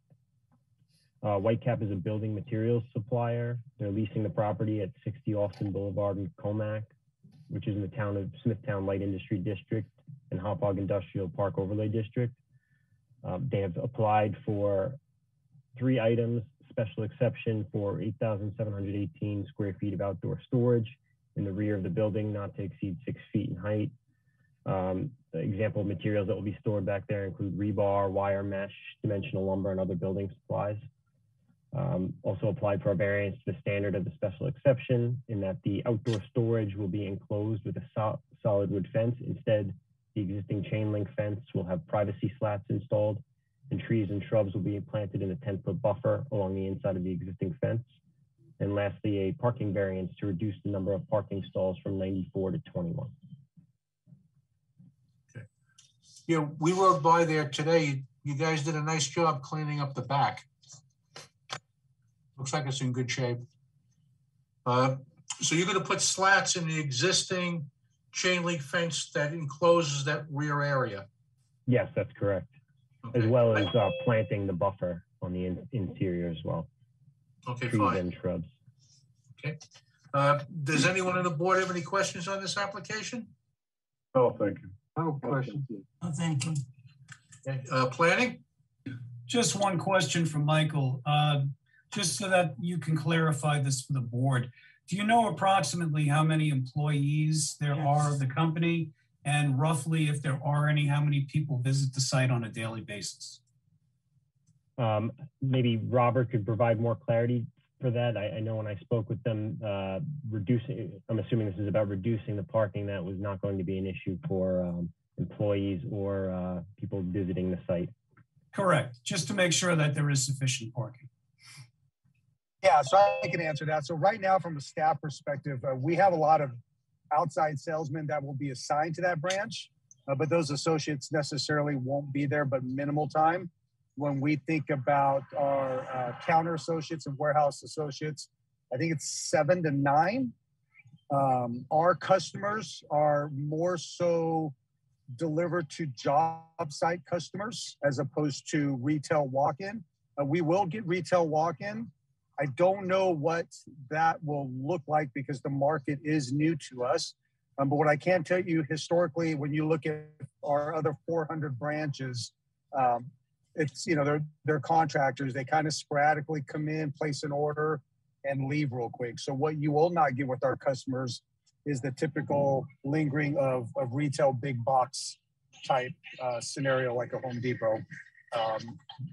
Whitecap is a building materials supplier. They're leasing the property at 60 Austin Boulevard in Comac, which is in the town of Smithtown Light Industry District and Hauppauge Industrial Park Overlay District. They have applied for 3 items: special exception for 8,718 square feet of outdoor storage in the rear of the building, not to exceed 6 feet in height. The example of materials that will be stored back there include rebar, wire mesh, dimensional lumber, and other building supplies. Also applied for a variance to the standard of the special exception in that the outdoor storage will be enclosed with a solid wood fence. Instead, the existing chain link fence will have privacy slats installed, and trees and shrubs will be planted in a 10-foot buffer along the inside of the existing fence. And lastly, a parking variance to reduce the number of parking stalls from 94 to 21.
Okay. Yeah, we rode by there today. You guys did a nice job cleaning up the back. Looks like it's in good shape. So you're going to put slats in the existing chain link fence that encloses that rear area?
Yes, that's correct. Okay. As well as planting the buffer on the interior as well.
Okay,
trees
fine.
And shrubs.
Okay. Does anyone on the board have any questions on this application?
Oh, thank you.
No question.
Oh, thank you.
Okay. Planning?
Just one question from Michael. Just so that you can clarify this for the board. Do you know approximately how many employees there are of the company? And roughly, if there are any, how many people visit the site on a daily basis?
Maybe Robert could provide more clarity for that. I know when I spoke with them, I'm assuming this is about reducing the parking. That was not going to be an issue for employees or people visiting the site.
Correct. Just to make sure that there is sufficient parking.
Yeah, so I can answer that. So right now, from a staff perspective, we have a lot of outside salesmen that will be assigned to that branch, but those associates necessarily won't be there, but minimal time. When we think about our counter associates and warehouse associates, I think it's 7 to 9. Our customers are more so delivered to job site customers as opposed to retail walk-in. We will get retail walk-in. I don't know what that will look like because the market is new to us. But what I can tell you historically, when you look at our other 400 branches, it's, you know, they're contractors. They kind of sporadically come in, place an order, and leave real quick. So what you will not get with our customers is the typical lingering of retail big box type scenario like a Home Depot.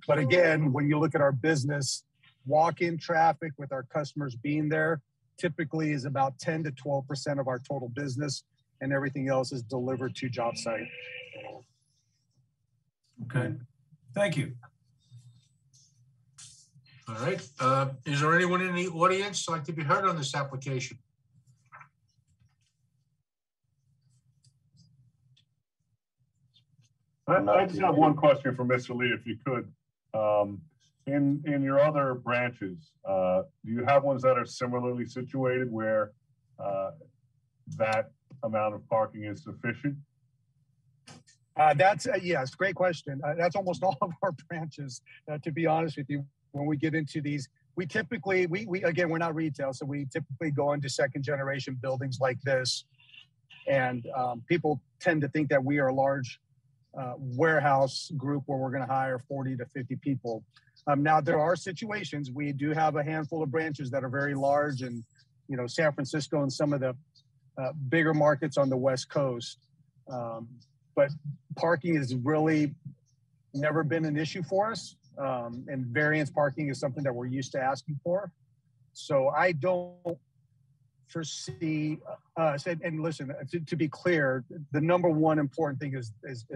But again, when you look at our business, walk-in traffic with our customers being there typically is about 10 to 12% of our total business, and everything else is delivered to job site.
Okay, thank you.
All right. Is there anyone in the audience like to be heard on this application?
I just have one question for Mr. Lee, if you could. In your other branches, do you have ones that are similarly situated where that amount of parking is sufficient?
That's yes, great question. That's almost all of our branches, to be honest with you. When we get into these, we typically, again, we're not retail, so we typically go into second generation buildings like this. And people tend to think that we are a large warehouse group where we're gonna hire 40 to 50 people. Now there are situations, we do have a handful of branches that are very large, and you know, San Francisco and some of the bigger markets on the West Coast. But parking has really never been an issue for us. And variance parking is something that we're used to asking for. So I don't foresee, and listen, to be clear, the number one important thing is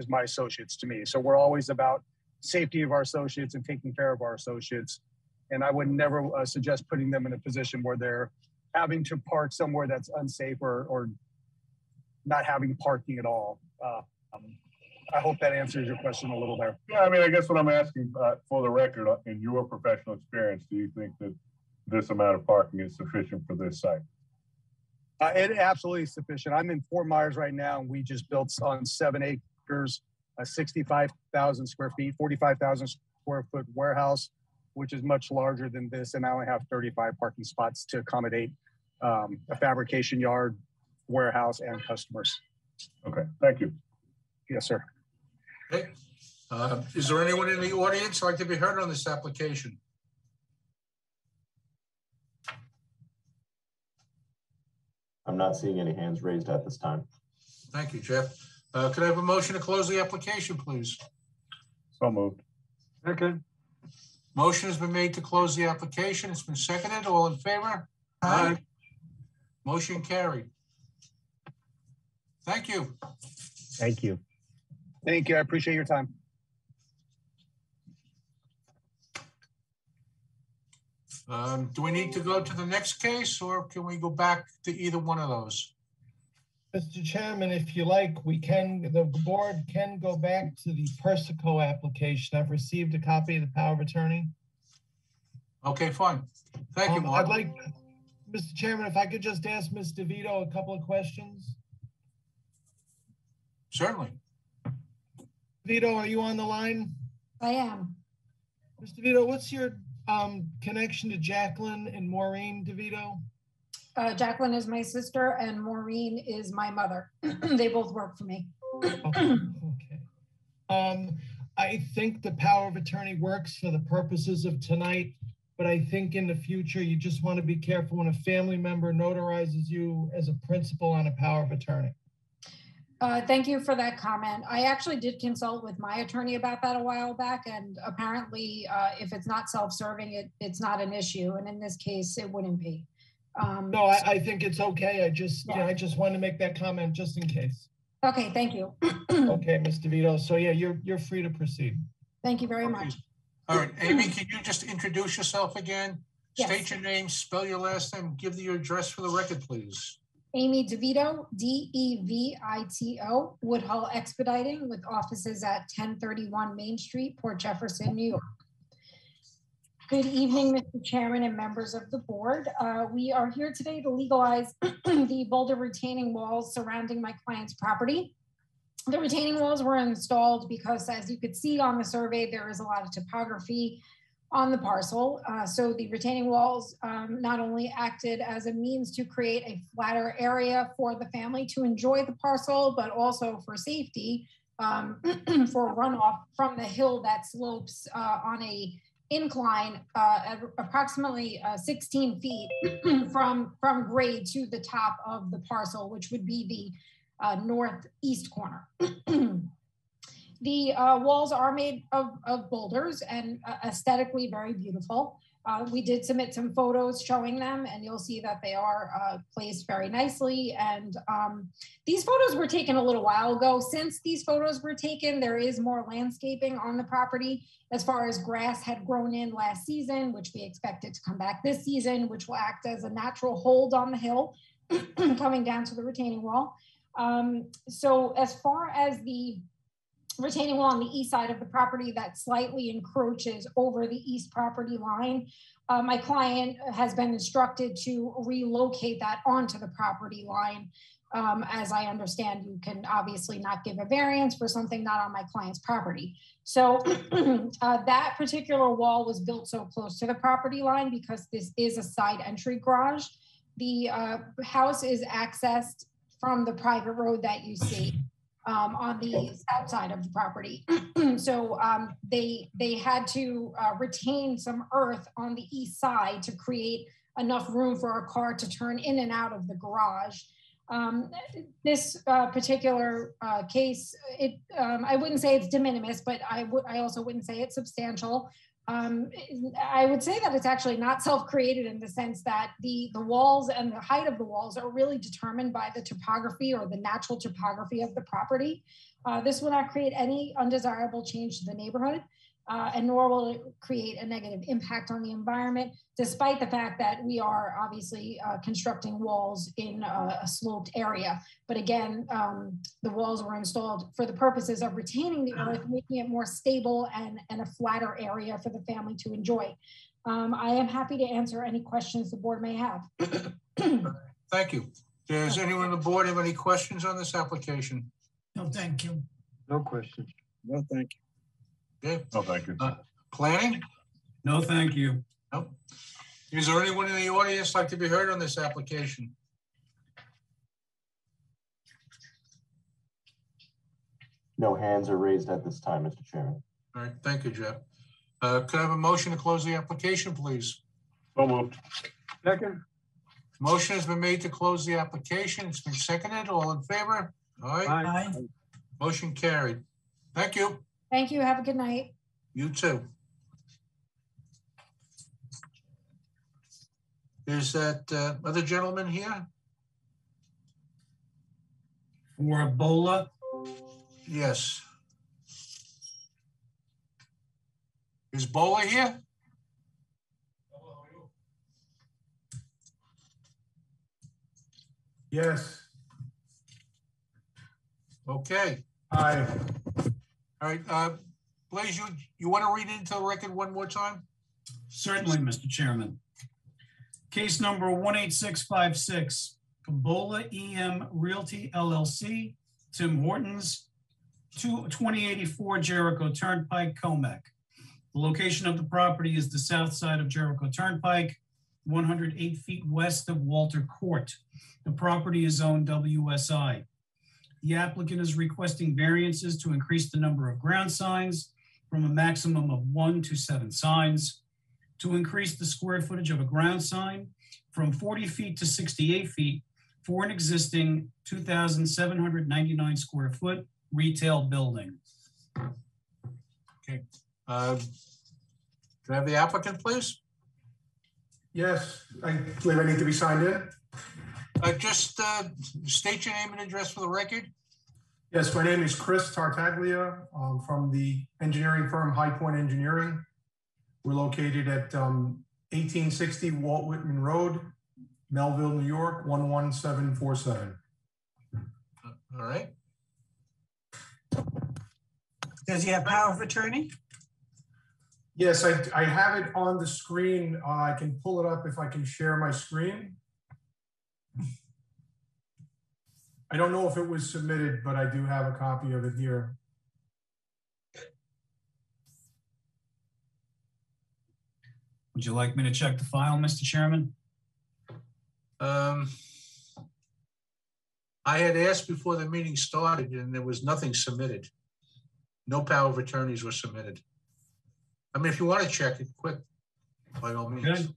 my associates to me. So we're always about safety of our associates and taking care of our associates. And I would never suggest putting them in a position where they're having to park somewhere that's unsafe or not having parking at all. I hope that answers your question a little there.
Yeah, I mean, I guess what I'm asking for the record, in your professional experience, do you think that this amount of parking is sufficient for this site?
It absolutely is sufficient. I'm in Fort Myers right now, and we just built on 7 acres, 65,000 square feet, 45,000 square foot warehouse, which is much larger than this. And I only have 35 parking spots to accommodate a fabrication yard, warehouse, and customers.
Okay, thank you.
Yes, sir.
Okay. Is there anyone in the audience who'd like to be heard on this application?
I'm not seeing any hands raised at this time.
Thank you, Jeff. Could I have a motion to close the application, please?
So moved.
Second.
Motion has been made to close the application. It's been seconded. All in favor? Aye. Motion carried. Thank you.
Thank you.
Thank you. I appreciate your time.
Do we need to go to the next case, or can we go back to either one of those?
Mr. Chairman, if you like, the board can go back to the Persico application. I've received a copy of the power of attorney.
Okay, fine. Thank you, Mark.
I'd like, Mr. Chairman, if I could just ask Ms. Devito a couple of questions.
Certainly.
Devito, are you on the line?
I am.
Mr. Devito, what's your connection to Jacqueline and Maureen Devito?
Jacqueline is my sister and Maureen is my mother. They both work for me.
Okay. I think the power of attorney works for the purposes of tonight, but I think in the future, you just want to be careful when a family member notarizes you as a principal on a power of attorney.
Thank you for that comment. I actually did consult with my attorney about that a while back, and apparently if it's not self-serving, it's not an issue. And in this case, it wouldn't be.
No, I think it's okay. I just wanted to make that comment just in case.
Okay, thank you.
Okay, Ms. Devito. So yeah, you're free to proceed.
Thank you very much.
All right, Amy, can you just introduce yourself again?
Yes.
State your name, spell your last name, give your address for the record, please.
Amy Devito, Devito, Woodhull Expediting, with offices at 1031 Main Street, Port Jefferson, New York. Good evening, Mr. Chairman and members of the board. We are here today to legalize the boulder retaining walls surrounding my client's property. The retaining walls were installed because, as you could see on the survey, there is a lot of topography on the parcel. So the retaining walls not only acted as a means to create a flatter area for the family to enjoy the parcel, but also for safety for runoff from the hill that slopes on a incline at approximately 16 feet from grade to the top of the parcel, which would be the northeast corner. The walls are made of boulders and aesthetically very beautiful. We did submit some photos showing them, and you'll see that they are placed very nicely. And these photos were taken a little while ago. Since these photos were taken, there is more landscaping on the property, as far as grass had grown in last season, which we expected to come back this season, which will act as a natural hold on the hill coming down to the retaining wall. So as far as the retaining wall on the east side of the property that slightly encroaches over the east property line, my client has been instructed to relocate that onto the property line. As I understand, you can obviously not give a variance for something not on my client's property. So that particular wall was built so close to the property line because this is a side entry garage. The house is accessed from the private road that you see on the south side of the property. So they had to retain some earth on the east side to create enough room for a car to turn in and out of the garage. This particular case, I wouldn't say it's de minimis, but I also wouldn't say it's substantial. I would say that it's actually not self-created in the sense that the walls and the height of the walls are really determined by the topography or the natural topography of the property. This will not create any undesirable change to the neighborhood, and nor will it create a negative impact on the environment, despite the fact that we are obviously constructing walls in a sloped area. But again, the walls were installed for the purposes of retaining the earth, making it more stable and a flatter area for the family to enjoy. I am happy to answer any questions the board may have.
Thank you. Does anyone on the board have any questions on this application?
No, thank you.
No questions.
No, thank you.
Okay.
No, thank you.
Planning?
No, thank you.
No. Is there anyone in the audience like to be heard on this application?
No hands are raised at this time, Mr. Chairman.
All right, thank you, Jeff. Could I have a motion to close the application, please?
So moved.
Second.
Motion has been made to close the application. It's been seconded. All in favor? All right.
Aye.
Motion carried. Thank you.
Thank you. Have a good night.
You too. Is that other gentleman here?
For Ebola?
Yes. Is Bola here?
Yes.
Okay.
Aye.
All right. Blaze, you want to read it into the record one more time?
Certainly, Mr. Chairman. Case number 18656, Ebola EM Realty LLC, Tim Hortons, 2084 Jericho Turnpike, Comac. The location of the property is the south side of Jericho Turnpike, 108 feet west of Walter Court. The property is zoned WSI. The applicant is requesting variances to increase the number of ground signs from a maximum of 1 to 7 signs, to increase the square footage of a ground sign from 40 feet to 68 feet for an existing 2,799 square foot retail building.
Okay. Can I have the applicant, please?
Yes, I believe I need to be signed in.
Just state your name and address for the record.
Yes, my name is Chris Tartaglia from the engineering firm High Point Engineering. We're located at 1860 Walt Whitman Road, Melville, New York, 11747.
All right.
Does he have power of attorney?
Yes, I have it on the screen. I can pull it up if I can share my screen. I don't know if it was submitted, but I do have a copy of it here.
Would you like me to check the file, Mr. Chairman?
I had asked before the meeting started and there was nothing submitted. No power of attorneys were submitted. I mean, if you want to check it quick, by all means.
Okay.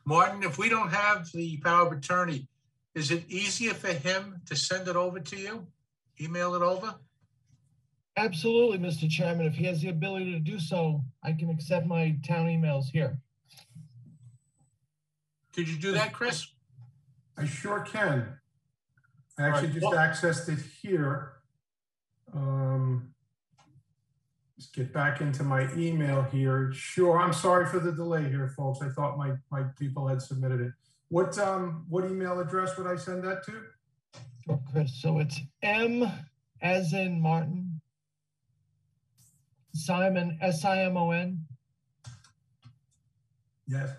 Martin, if we don't have the power of attorney, is it easier for him to send it over to you? Email it over?
Absolutely, Mr. Chairman. If he has the ability to do so, I can accept my town emails here.
Could you do that, Chris?
I sure can. I actually just accessed it here. Let's get back into my email here. Sure, I'm sorry for the delay here, folks. I thought my people had submitted it. What email address would I send that to?
Sure, Chris. So it's M as in Martin, Simon, S-I-M-O-N.
Yes.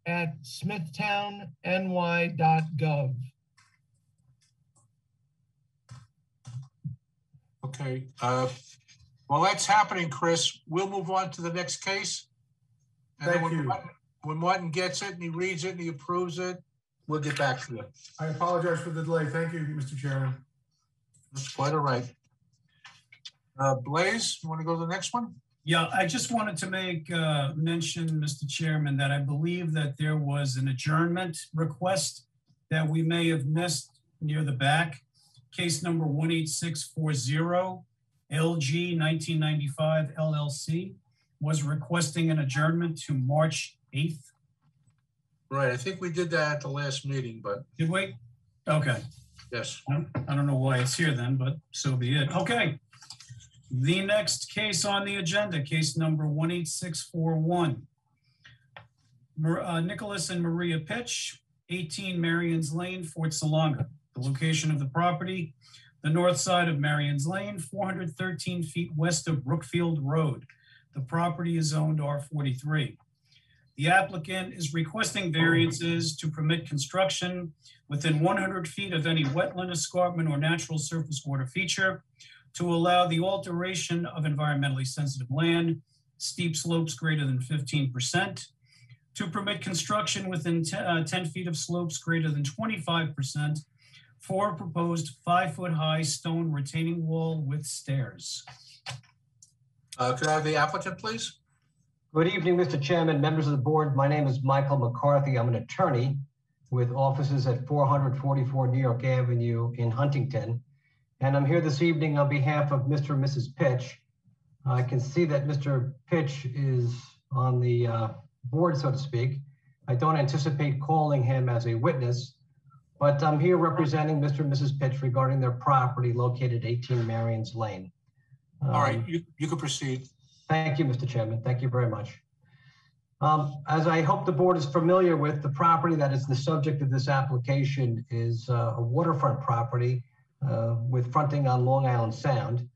At smithtownny.gov.
Okay. While that's happening, Chris, we'll move on to the next case. And
Thank
then
you.
When Martin gets it and he reads it and he approves it, we'll get back to you.
I apologize for the delay. Thank you, Mr. Chairman.
That's quite all right. Blaze, you want to go to the next one?
Yeah, I just wanted to make mention, Mr. Chairman, that I believe that there was an adjournment request that we may have missed near the back. Case number 18640, LG 1995 LLC was requesting an adjournment to March 8th.
Right, I think we did that at the last meeting, but.
Did we? Okay.
Yes.
I don't know why it's here then, but so be it. Okay. The next case on the agenda, case number 18641. Nicholas and Maria Pitch, 18 Marion's Lane, Fort Salonga. The location of the property, the north side of Marion's Lane, 413 feet west of Brookfield Road. The property is zoned R43. The applicant is requesting variances to permit construction within 100 feet of any wetland, escarpment, or natural surface water feature, to allow the alteration of environmentally sensitive land, steep slopes greater than 15%, to permit construction within 10 feet of slopes greater than 25%, for a proposed 5-foot-high stone retaining wall with stairs.
Could I have the applicant, please?
Good evening, Mr. Chairman, members of the board. My name is Michael McCarthy. I'm an attorney with offices at 444 New York Avenue in Huntington. And I'm here this evening on behalf of Mr. and Mrs. Pitch. I can see that Mr. Pitch is on the board, so to speak. I don't anticipate calling him as a witness, but I'm here representing Mr. and Mrs. Pitch regarding their property located 18 Marion's Lane.
All right, you can proceed.
Thank you, Mr. Chairman. Thank you very much. As I hope the board is familiar with, the property that is the subject of this application is a waterfront property with fronting on Long Island Sound.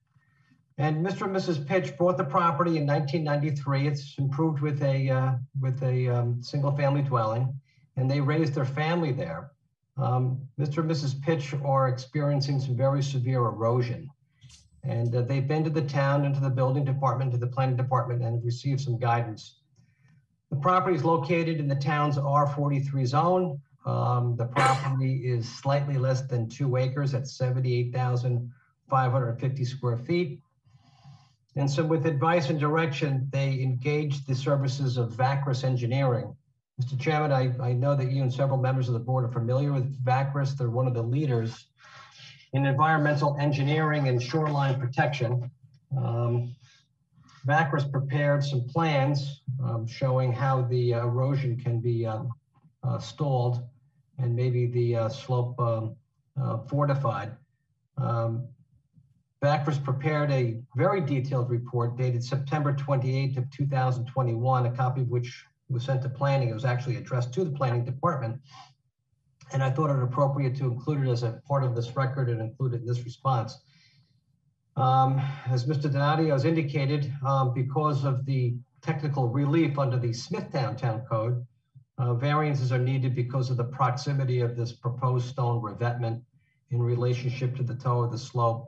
And Mr. and Mrs. Pitch bought the property in 1993. It's improved with a single family dwelling, and they raised their family there. Mr. and Mrs. Pitch are experiencing some very severe erosion. And they've been to the town and to the building department, to the planning department, and received some guidance. The property is located in the town's R43 zone. The property is slightly less than 2 acres at 78,550 square feet. And so with advice and direction, they engaged the services of Vacris Engineering. Mr. Chairman, I know that you and several members of the board are familiar with Vacris. They're one of the leaders in environmental engineering and shoreline protection. Vacris prepared some plans showing how the erosion can be stalled and maybe the slope fortified. Vacris prepared a very detailed report dated September 28th of 2021, a copy of which was sent to planning. It was actually addressed to the planning department. And I thought it appropriate to include it as a part of this record and include it in this response. As Mr. Donadio has indicated, because of the technical relief under the Smithtown Town Code, variances are needed because of the proximity of this proposed stone revetment in relationship to the toe of the slope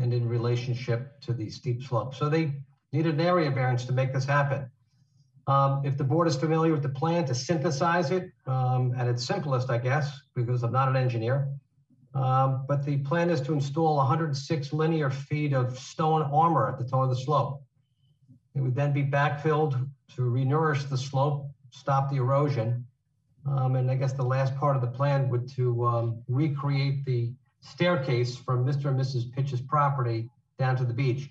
and in relationship to the steep slope. So they needed an area variance to make this happen. If the board is familiar with the plan, to synthesize it at its simplest, I guess, because I'm not an engineer, but the plan is to install 106 linear feet of stone armor at the toe of the slope. It would then be backfilled to renourish the slope, stop the erosion. And I guess the last part of the plan would to recreate the staircase from Mr. and Mrs. Pitch's property down to the beach.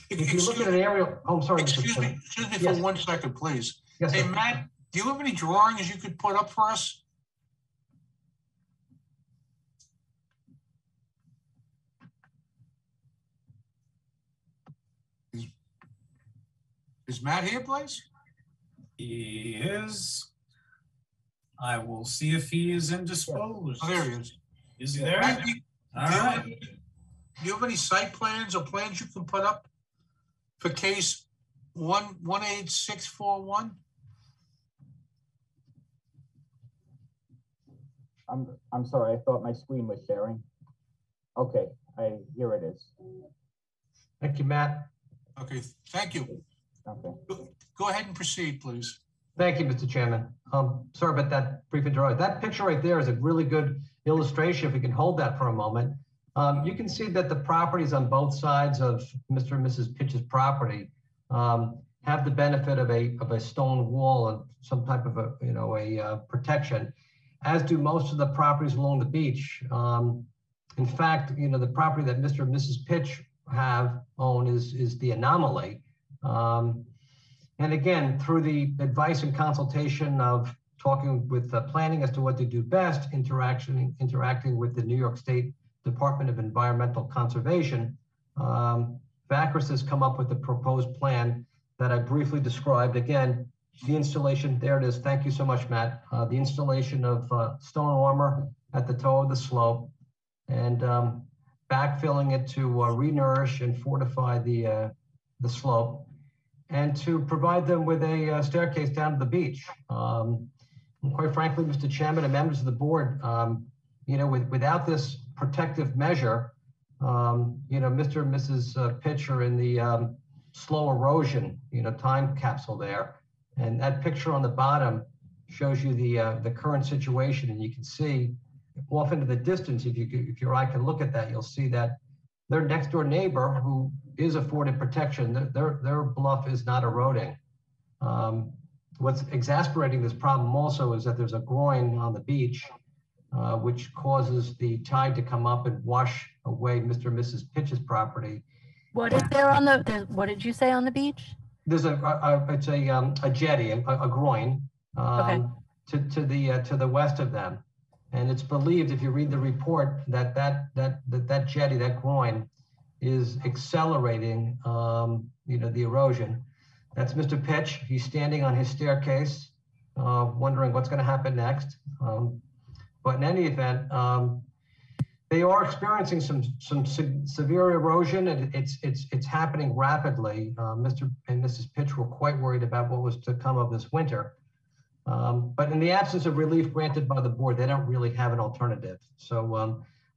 If you look at an aerial, oh, I'm sorry.
Excuse me
Yes.
for 1 second, please.
Yes,
Hey,
sir.
Matt, do you have any drawings you could put up for us? Is Matt here, please?
He is. I will see if he is indisposed.
Oh, there he is.
Is he there?
Matt,
All right.
do you have any site plans or plans you can put up for case 18641?
I'm sorry, I thought my screen was sharing. Okay, here it is.
Thank you, Matt.
Okay, thank you.
Okay.
Go ahead and proceed, please.
Thank you, Mr. Chairman. Sorry about that brief interruption. That picture right there is a really good illustration. If we can hold that for a moment. You can see that the properties on both sides of Mr. and Mrs. Pitch's property have the benefit of a stone wall and some type of a protection, as do most of the properties along the beach. In fact, the property that Mr. and Mrs. Pitch own is the anomaly. And again, through the advice and consultation of talking with the planning as to what to do best, interacting with the New York State Department of Environmental Conservation, Vacris has come up with a proposed plan that I briefly described. Again, the installation, there it is. Thank you so much, Matt. The installation of stone armor at the toe of the slope and backfilling it to renourish and fortify the slope, and to provide them with a staircase down to the beach. And quite frankly, Mr. Chairman and members of the board, without this protective measure, Mr. and Mrs. Pitch are in the slow erosion, time capsule there. And that picture on the bottom shows you the current situation, and you can see off into the distance, if your eye can look at that, you'll see that their next door neighbor, who is afforded protection, their bluff is not eroding. What's exasperating this problem also is that there's a groin on the beach, which causes the tide to come up and wash away Mr. and Mrs. Pitch's property.
What is there on what did you say on the beach?
There's it's a jetty, a groin,
Okay.
to the west of them. And it's believed, if you read the report, that jetty, that groin, is accelerating, the erosion. That's Mr. Pitch. He's standing on his staircase, wondering what's going to happen next. But in any event, they are experiencing some severe erosion, and it's happening rapidly. Mr. and Mrs. Pitch were quite worried about what was to come of this winter. But in the absence of relief granted by the board, they don't really have an alternative. So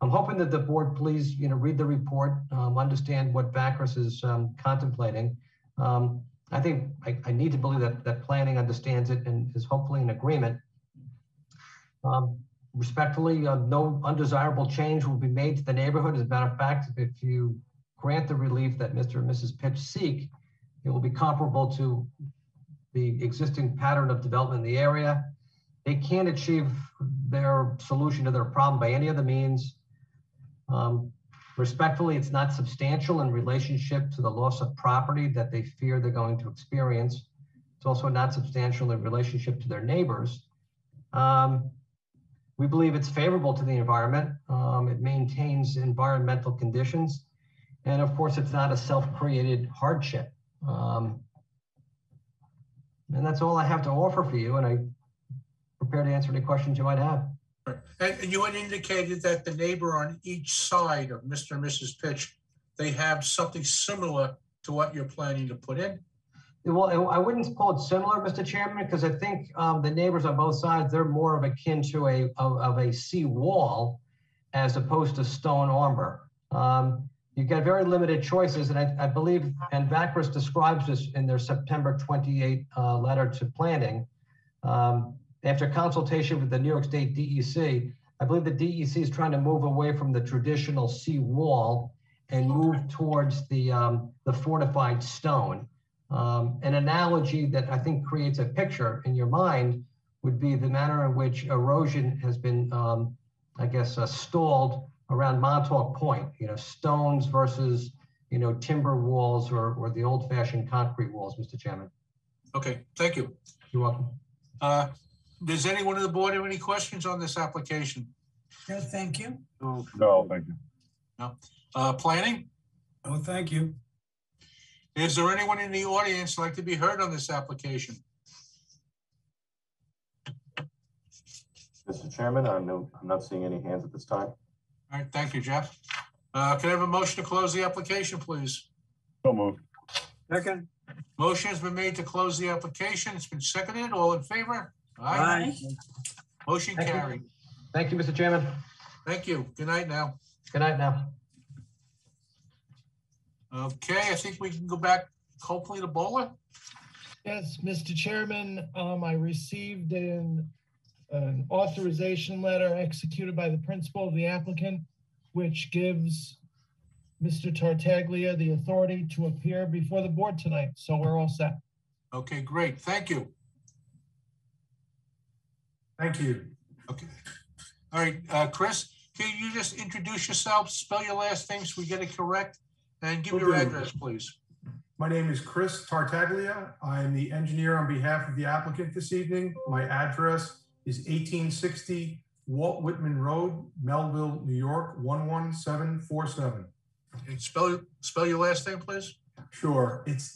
I'm hoping that the board please, read the report, understand what Vacris is contemplating. I think I need to believe that planning understands it and is hopefully in agreement. Respectfully, no undesirable change will be made to the neighborhood. As a matter of fact, if you grant the relief that Mr. and Mrs. Pitch seek, it will be comparable to the existing pattern of development in the area. They can't achieve their solution to their problem by any other means. Respectfully, it's not substantial in relationship to the loss of property that they fear they're going to experience. It's also not substantial in relationship to their neighbors. We believe it's favorable to the environment. It maintains environmental conditions. And of course, it's not a self-created hardship. And that's all I have to offer for you. And I'm prepared to answer any questions you might have.
And you had indicated that the neighbor on each side of Mr. and Mrs. Pitch, they have something similar to what you're planning to put in?
Well, I wouldn't call it similar, Mr. Chairman, because I think the neighbors on both sides, they're more of akin to a sea wall as opposed to stone armor. You've got very limited choices, and I believe, and Vacris describes this in their September 28 letter to planning. After consultation with the New York State DEC, I believe the DEC is trying to move away from the traditional sea wall and move towards the fortified stone. An analogy that I think creates a picture in your mind would be the manner in which erosion has been, stalled around Montauk Point, stones versus, timber walls or the old fashioned concrete walls, Mr. Chairman.
Okay, thank you.
You're welcome.
Does anyone on the board have any questions on this application?
No, thank you.
No, thank you.
No. Planning?
Oh, thank you.
Is there anyone in the audience like to be heard on this application?
Mr. Chairman, I'm not seeing any hands at this time.
All right, thank you, Jeff. Can I have a motion to close the application, please?
So moved.
Second.
Motion has been made to close the application. It's been seconded. All in favor?
Aye.
Motion carried.
Thank you, Mr. Chairman.
Thank you. Good night now.
Good night now.
Okay, I think we can go back hopefully to Bowler.
Yes, Mr. Chairman, I received an authorization letter executed by the principal of the applicant, which gives Mr. Tartaglia the authority to appear before the board tonight. So we're all set.
Okay, great. Thank you.
Thank you.
Okay. All right, Chris, can you just introduce yourself, spell your last name so we get it correct, and give your address, please.
My name is Chris Tartaglia. I'm the engineer on behalf of the applicant this evening. My address is 1860 Walt Whitman Road, Melville, New York, 11747.
Okay, spell your last name, please.
Sure. It's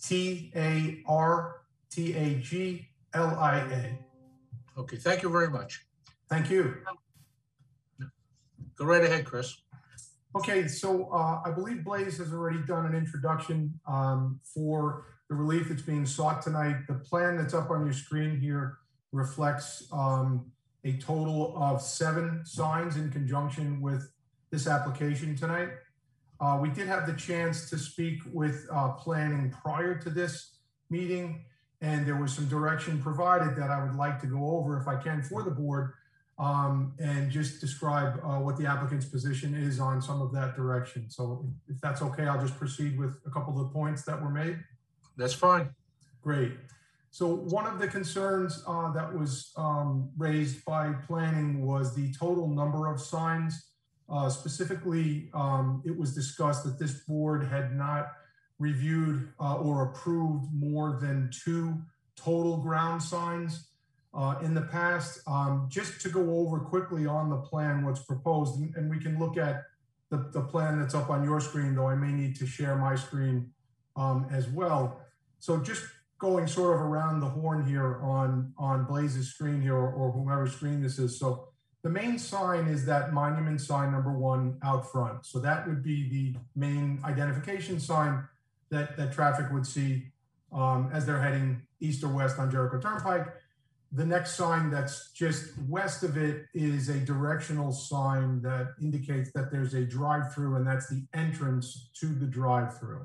Tartaglia.
Okay, thank you very much.
Thank you.
Go right ahead, Chris.
Okay, so I believe Blaze has already done an introduction for the relief that's being sought tonight. The plan that's up on your screen here reflects a total of 7 signs in conjunction with this application tonight. We did have the chance to speak with planning prior to this meeting, and there was some direction provided that I would like to go over, if I can, for the board, and just describe what the applicant's position is on some of that direction. So if that's okay, I'll just proceed with a couple of the points that were made.
That's fine.
Great. So one of the concerns that was raised by planning was the total number of signs. Specifically, it was discussed that this board had not reviewed or approved more than 2 total ground signs in the past. Just to go over quickly on the plan what's proposed, and we can look at the plan that's up on your screen, though I may need to share my screen as well. So just going sort of around the horn here on Blaze's screen here, or whomever's screen this is. So the main sign is that monument sign number 1 out front. So that would be the main identification sign that traffic would see as they're heading east or west on Jericho Turnpike. The next sign that's just west of it is a directional sign that indicates that there's a drive-through, and that's the entrance to the drive-through.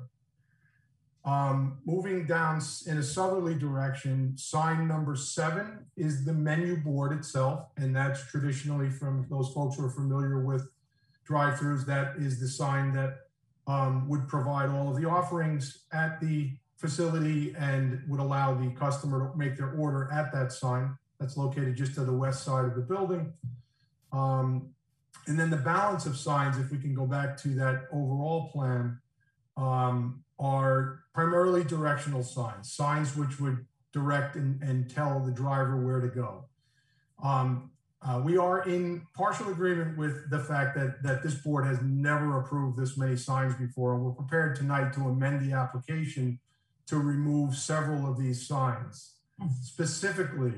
Moving down in a southerly direction, sign number 7 is the menu board itself, and that's traditionally, from those folks who are familiar with drive-throughs, that is the sign that would provide all of the offerings at the facility and would allow the customer to make their order at that sign. That's located just to the west side of the building. And then the balance of signs, if we can go back to that overall plan, are primarily directional signs, signs which would direct and tell the driver where to go. We are in partial agreement with the fact that this board has never approved this many signs before, and we're prepared tonight to amend the application to remove several of these signs. Specifically,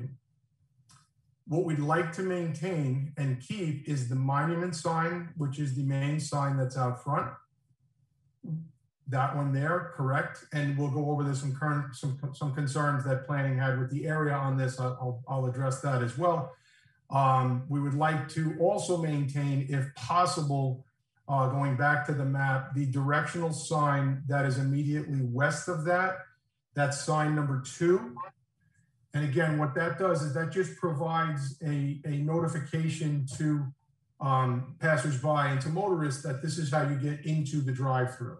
what we'd like to maintain and keep is the monument sign, which is the main sign that's out front. That one there, correct. And we'll go over this some concerns that planning had with the area on this. I'll address that as well. We would like to also maintain, if possible, going back to the map, the directional sign that is immediately west of that. That's sign number 2. And again, what that does is that just provides a notification to passersby and to motorists that this is how you get into the drive-through.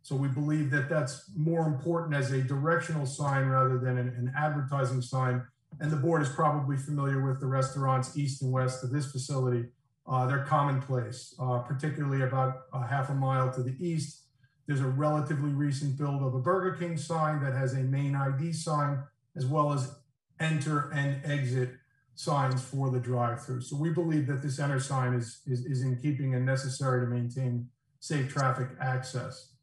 So we believe that that's more important as a directional sign rather than an advertising sign. And the board is probably familiar with the restaurants east and west of this facility. They're commonplace, particularly about a half a mile to the east. There's a relatively recent build of a Burger King sign that has a main ID sign, as well as enter and exit signs for the drive-through. So we believe that this enter sign is in keeping and necessary to maintain safe traffic access.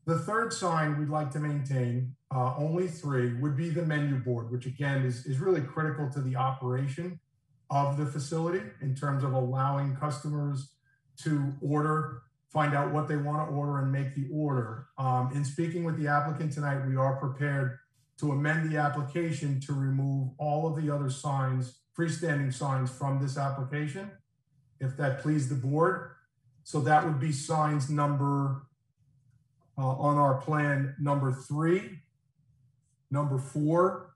The third sign we'd like to maintain, only 3, would be the menu board, which again is really critical to the operation of the facility in terms of allowing customers to order, find out what they want to order, and make the order. In speaking with the applicant tonight, we are prepared to amend the application to remove all of the other signs, freestanding signs, from this application, if that pleased the board. So that would be signs number, on our plan, number 3, number 4,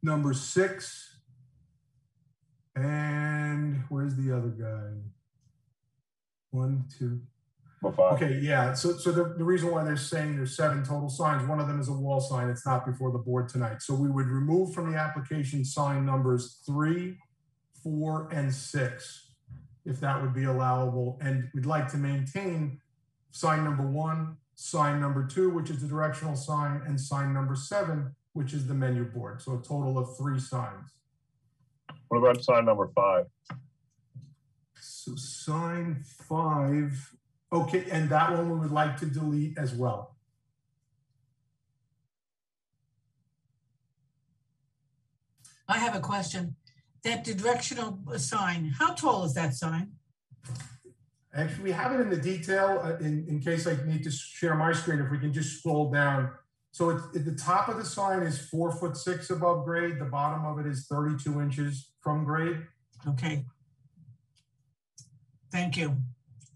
number 6, and where's the other guy? 1, 2. Okay, yeah. So the reason why they're saying there's 7 total signs, one of them is a wall sign. It's not before the board tonight. So we would remove from the application sign numbers 3, 4, and 6, if that would be allowable. And we'd like to maintain sign number 1, sign number 2, which is the directional sign, and sign number 7, which is the menu board. So a total of 3 signs.
What about sign number 5?
So sign 5, okay, and that one we would like to delete as well.
I have a question. That directional sign, how tall is that sign?
Actually, we have it in the detail in case I need to share my screen. If we can just scroll down. So it's, at the top of the sign is 4'6" above grade. The bottom of it is 32 inches from grade.
Okay. Thank you.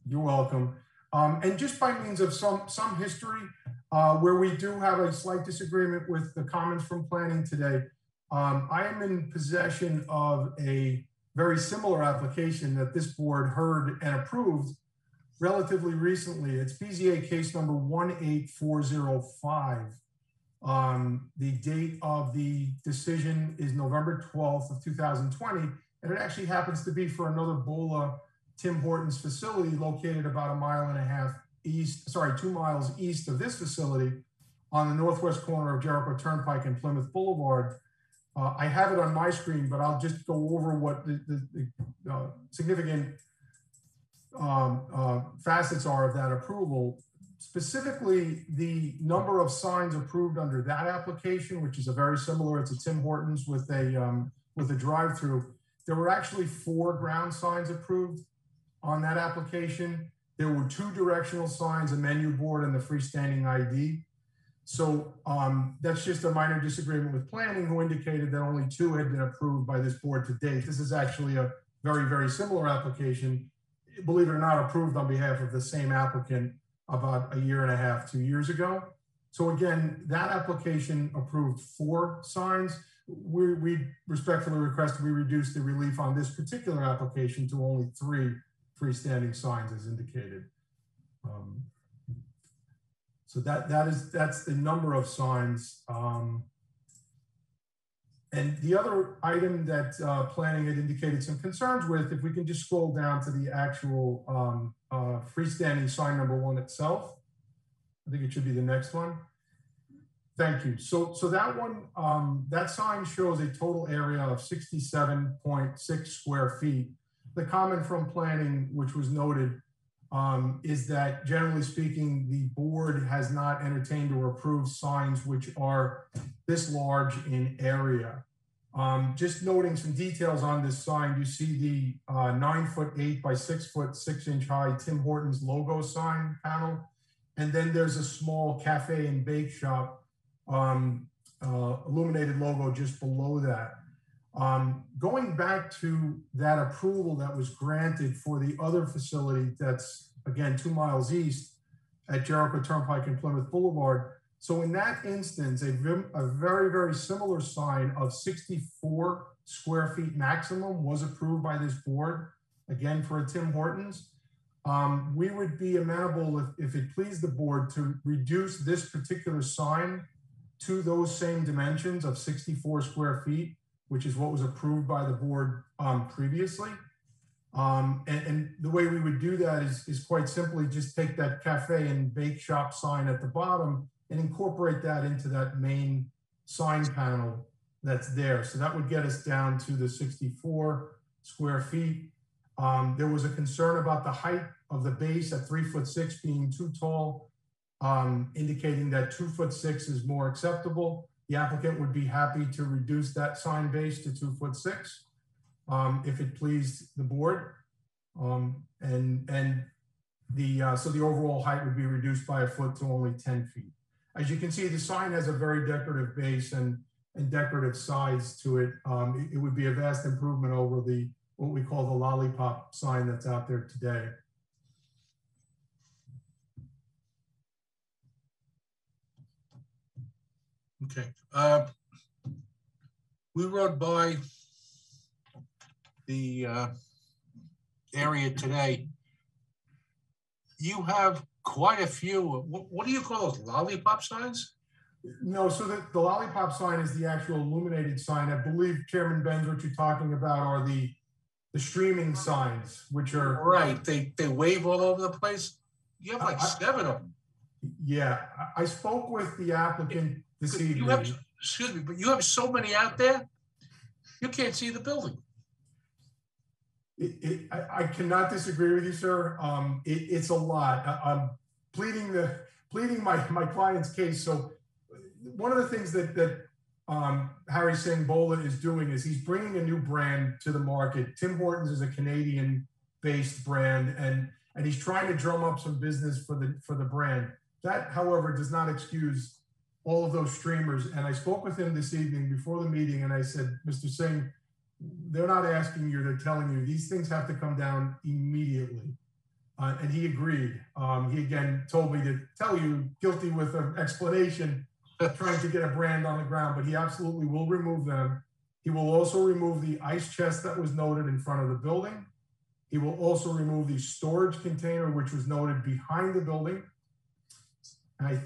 You're welcome. And just by means of some history, where we do have a slight disagreement with the comments from planning today, I am in possession of a very similar application that this board heard and approved relatively recently. It's BZA case number 18405. The date of the decision is November 12th of 2020, and it actually happens to be for another Bola Tim Hortons facility located about 1.5 miles east, 2 miles east of this facility on the northwest corner of Jericho Turnpike and Plymouth Boulevard. I have it on my screen, but I'll just go over what the significant facets are of that approval. specifically the number of signs approved under that application, which is a very similar, it's a Tim Hortons with a drive-through. There were actually 4 ground signs approved on that application. There were 2 directional signs, a menu board, and the freestanding ID. So that's just a minor disagreement with planning, who indicated that only 2 had been approved by this board to date. This is actually a very, very similar application, believe it or not, approved on behalf of the same applicant about 1.5 years, 2 years ago. So again, that application approved 4 signs. We respectfully request we reduce the relief on this particular application to only 3 freestanding signs as indicated. So that's the number of signs. And the other item that planning had indicated some concerns with, if we can just scroll down to the actual freestanding sign number 1 itself. I think it should be the next one. Thank you. So that one, that sign shows a total area of 67.6 square feet. The comment from planning, which was noted, is that generally speaking, the board has not entertained or approved signs which are this large in area. Just noting some details on this sign, you see the 9'8" by 6'6" high Tim Hortons logo sign panel. And then there's a small cafe and bake shop illuminated logo just below that. Going back to that approval that was granted for the other facility that's, again, 2 miles east at Jericho Turnpike and Plymouth Boulevard. So in that instance, a very, very similar sign of 64 square feet maximum was approved by this board, again, for a Tim Hortons. We would be amenable, if it pleased the board, to reduce this particular sign to those same dimensions of 64 square feet, which is what was approved by the board previously. And the way we would do that is quite simply just take that cafe and bake shop sign at the bottom and incorporate that into that main sign panel that's there. So that would get us down to the 64 square feet. There was a concern about the height of the base at 3'6" being too tall, indicating that 2'6" is more acceptable. The applicant would be happy to reduce that sign base to 2'6", if it pleased the board. So the overall height would be reduced by 1 foot to only 10 feet. As you can see, the sign has a very decorative base and decorative sides to it. It would be a vast improvement over what we call the lollipop sign that's out there today.
Okay. We rode by the area today. You have quite a few. What do you call those, lollipop signs?
No, so the lollipop sign is the actual illuminated sign. I believe, Chairman Benz, what you're talking about are the streaming signs, which are
right. They wave all over the place. You have like 7 of them.
Yeah, I spoke with the applicant this evening.
Excuse me, but you have so many out there, you can't see the building.
I cannot disagree with you, sir. It's a lot. I'm pleading my client's case. So one of the things that Harry Singh Bola is doing is he's bringing a new brand to the market. Tim Hortons is a Canadian-based brand, and he's trying to drum up some business for the brand. That, however, does not excuse all of those streamers. And I spoke with him this evening before the meeting, and I said, Mr. Singh, they're not asking you, they're telling you these things have to come down immediately. And he agreed. He again told me to tell you, guilty with an explanation, trying to get a brand on the ground, but he absolutely will remove them. He will also remove the ice chest that was noted in front of the building. He will also remove the storage container, which was noted behind the building. And I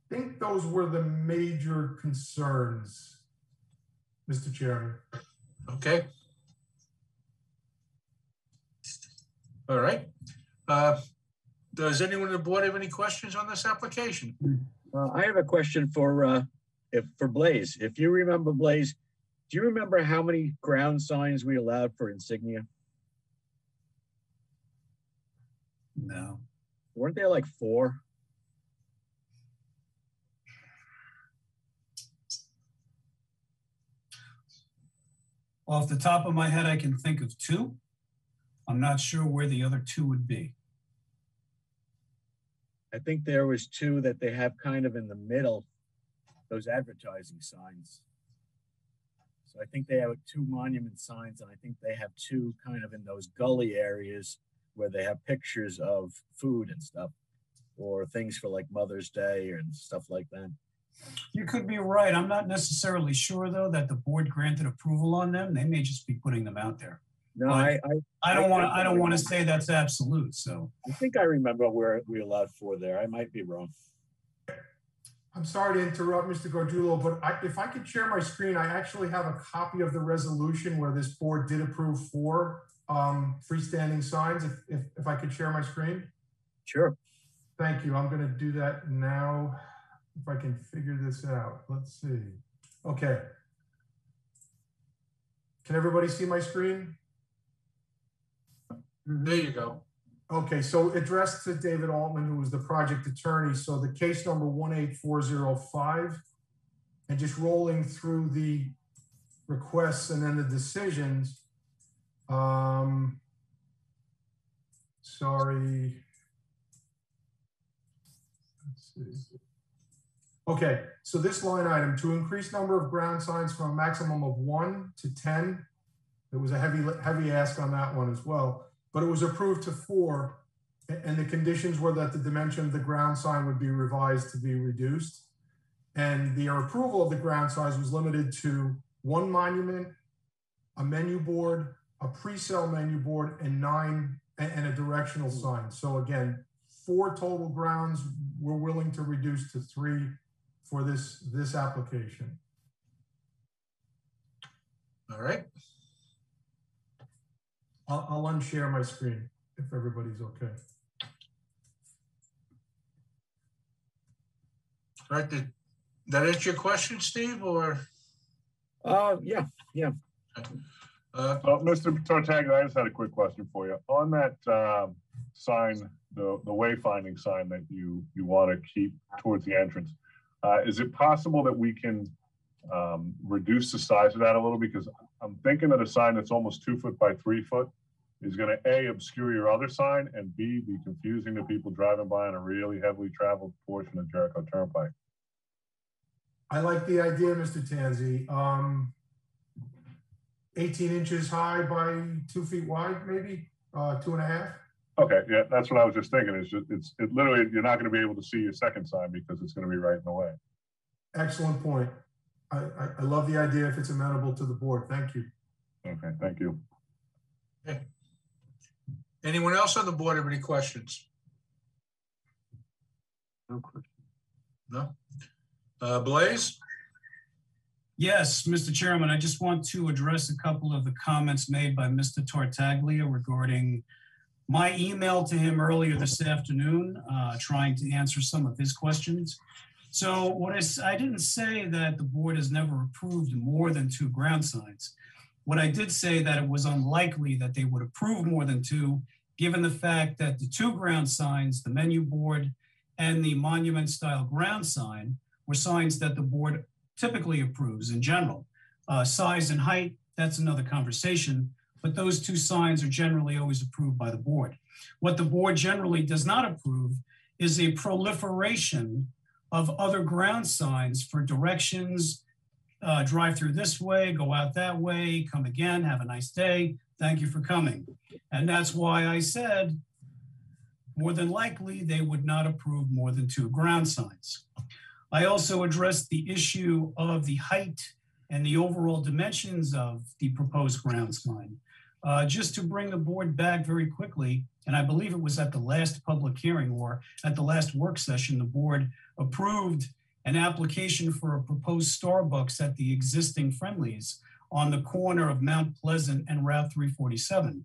think those were the major concerns, Mr. Chairman.
Okay. All right. Does anyone on the board have any questions on this application?
I have a question for Blaze. If you remember, Blaze, do you remember how many ground signs we allowed for insignia?
No.
Weren't there like 4?
Off the top of my head, I can think of 2. I'm not sure where the other 2 would be.
I think there was 2 that they have kind of in the middle, those advertising signs. So I think they have 2 monument signs, and I think they have 2 kind of in those gully areas where they have pictures of food and stuff, or things for like Mother's Day and stuff like that.
You could be right. I'm not necessarily sure, though, that the board granted approval on them. They may just be putting them out there.
No,
But I don't want to say that's absolute. So
I think I remember where we allowed 4 there. I might be wrong.
I'm sorry to interrupt, Mr. Gargiulo, but if I could share my screen, I actually have a copy of the resolution where this board did approve 4 freestanding signs. If I could share my screen.
Sure.
Thank you. I'm going to do that now. If I can figure this out. Let's see. Okay. Can everybody see my screen?
There you go.
Okay, so addressed to David Altman, who was the project attorney. So the case number 18405, and just rolling through the requests and then the decisions. Sorry. Let's see. Okay, so this line item, to increase number of ground signs from a maximum of 1 to 10, there was a heavy ask on that one as well. But it was approved to 4, and the conditions were that the dimension of the ground sign would be revised to be reduced. And the approval of the ground size was limited to 1 monument, a menu board, a pre-sale menu board, and 9 and a directional sign. So again, 4 total grounds we're willing to reduce to 3 for this application.
All right.
I'll unshare my screen if everybody's okay.
All right. Did that answer your question, Steve, or?
Yeah.
Mr. Tartaglia, I just had a quick question for you. On that sign, the wayfinding sign that you want to keep towards the entrance, is it possible that we can reduce the size of that a little? Because I'm thinking that a sign that's almost 2 foot by 3 foot is going to A, obscure your other sign, and B, be confusing to people driving by on a really heavily traveled portion of Jericho Turnpike.
I like the idea, Mr. Tanzi. 18 inches high by 2 feet wide, maybe 2.5.
Okay, yeah, that's what I was just thinking. It's literally, you're not going to be able to see your second sign because it's going to be right in the way.
Excellent point. I love the idea if it's amenable to the board. Thank you.
Okay, thank you.
Okay. Anyone else on the board have any questions?
No question.
No? Blaze?
Yes, Mr. Chairman, I just want to address a couple of the comments made by Mr. Tartaglia regarding my email to him earlier this afternoon, trying to answer some of his questions. So what I didn't say that the board has never approved more than 2 ground signs. What I did say that it was unlikely that they would approve more than 2, given the fact that the 2 ground signs, the menu board and the monument style ground sign, were signs that the board typically approves in general. Size and height, that's another conversation, but those 2 signs are generally always approved by the board. What the board generally does not approve is a proliferation of other ground signs for directions, drive through this way, go out that way, come again, have a nice day, thank you for coming. And that's why I said, more than likely, they would not approve more than 2 ground signs. I also addressed the issue of the height and the overall dimensions of the proposed ground sign. Just to bring the board back very quickly, and I believe it was at the last public hearing or at the last work session, the board approved an application for a proposed Starbucks at the existing Friendlies on the corner of Mount Pleasant and Route 347.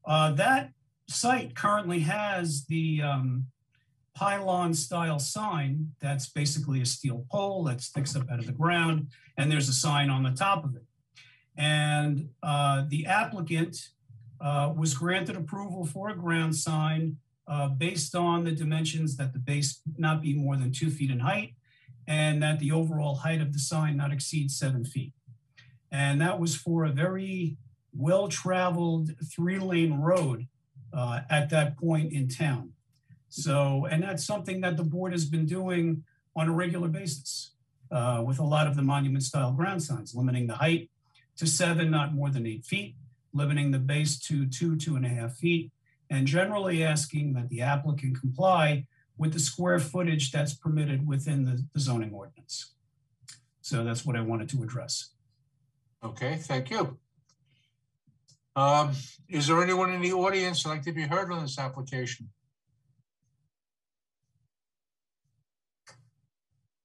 That site currently has the pylon style sign that's basically a steel pole that sticks up out of the ground, and there's a sign on the top of it. And the applicant was granted approval for a ground sign based on the dimensions that the base not be more than 2 feet in height and that the overall height of the sign not exceed 7 feet. And that was for a very well-traveled 3-lane road at that point in town. So, and that's something that the board has been doing on a regular basis with a lot of the monument style ground signs, limiting the height to 7, not more than 8 feet, limiting the base to 2.5 feet, and generally asking that the applicant comply with the square footage that's permitted within the zoning ordinance. So that's what I wanted to address.
Okay, thank you. Is there anyone in the audience who'd like to be heard on this application?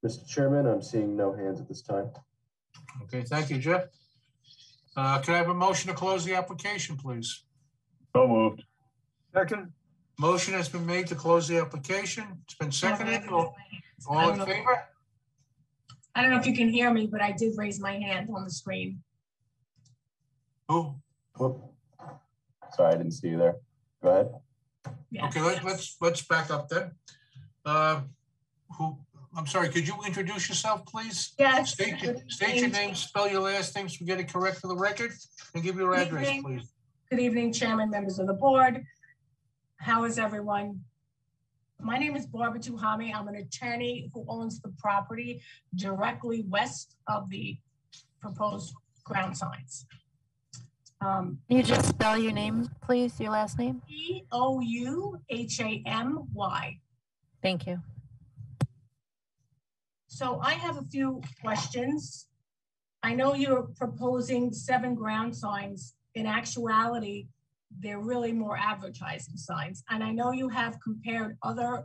Mr. Chairman, I'm seeing no hands at this time.
Okay, thank you, Jeff. Can I have a motion to close the application, please?
So moved.
Second.
Motion has been made to close the application. It's been seconded. All in favor?
I don't know if you can hear me, but I did raise my hand on the screen.
Who?
Whoop. Sorry, I didn't see you there. Go ahead.
Okay, let's back up then. I'm sorry, could you introduce yourself, please?
Yes.
State your name, spell your last name so we get it correct for the record, and give your address, please.
Good evening, Chairman, members of the board. How is everyone? My name is Barbara Tuhami. I'm an attorney who owns the property directly west of the proposed ground signs.
Can you just spell your name, please, your last name?
Pouhamy.
Thank you.
So I have a few questions. I know you're proposing 7 ground signs. In actuality, they're really more advertising signs. And I know you have compared other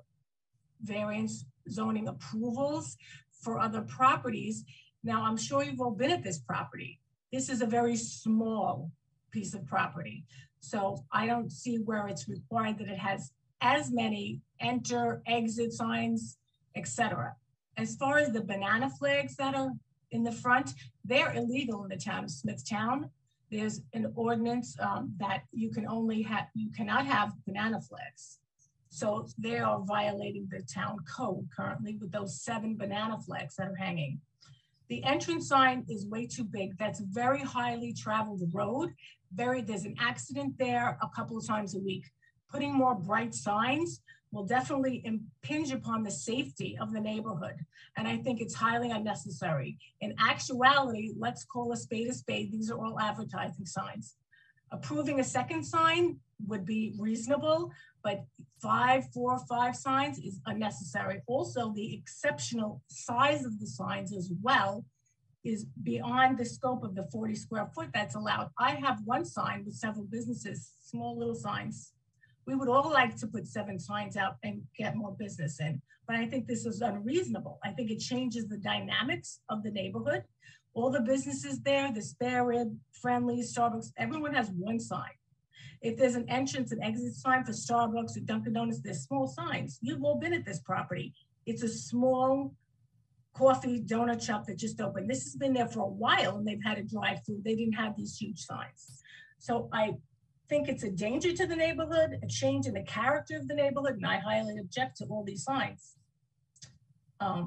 variance zoning approvals for other properties. Now, I'm sure you've all been at this property. This is a very small piece of property. So I don't see where it's required that it has as many enter, exit signs, etc. As far as the banana flags that are in the front, they're illegal in the town of Smithtown. There's an ordinance that you cannot have banana flags. So they are violating the town code currently with those 7 banana flags that are hanging. The entrance sign is way too big. That's a very highly traveled road. There's an accident there a couple of times a week. Putting more bright signs will definitely impinge upon the safety of the neighborhood. And I think it's highly unnecessary. In actuality, let's call a spade a spade. These are all advertising signs. Approving a second sign would be reasonable, but 4 or 5 signs is unnecessary. Also, the exceptional size of the signs as well is beyond the scope of the 40 square foot that's allowed. I have one sign with several businesses, small little signs. We would all like to put 7 signs out and get more business in, but I think this is unreasonable. I think it changes the dynamics of the neighborhood. All the businesses there, the Spare Rib, Friendly's, Starbucks, everyone has one sign. If there's an entrance and exit sign for Starbucks or Dunkin' Donuts, there's small signs. You've all been at this property. It's a small coffee donut shop that just opened. This has been there for a while and they've had a drive-through. They didn't have these huge signs. So I think it's a danger to the neighborhood, a change in the character of the neighborhood, and I highly object to all these signs.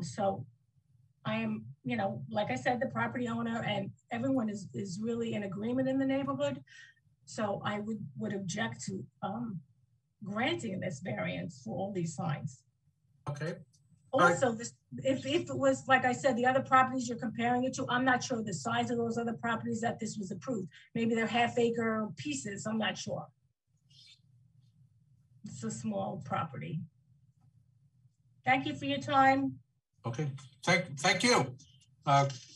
So I am, like I said, the property owner and everyone is really in agreement in the neighborhood. So I would object to granting this variance for all these signs.
Okay.
Also, if it was, like I said, the other properties you're comparing it to, I'm not sure the size of those other properties that this was approved. Maybe they're half-acre pieces, I'm not sure. It's a small property. Thank you for your time.
Okay, thank you.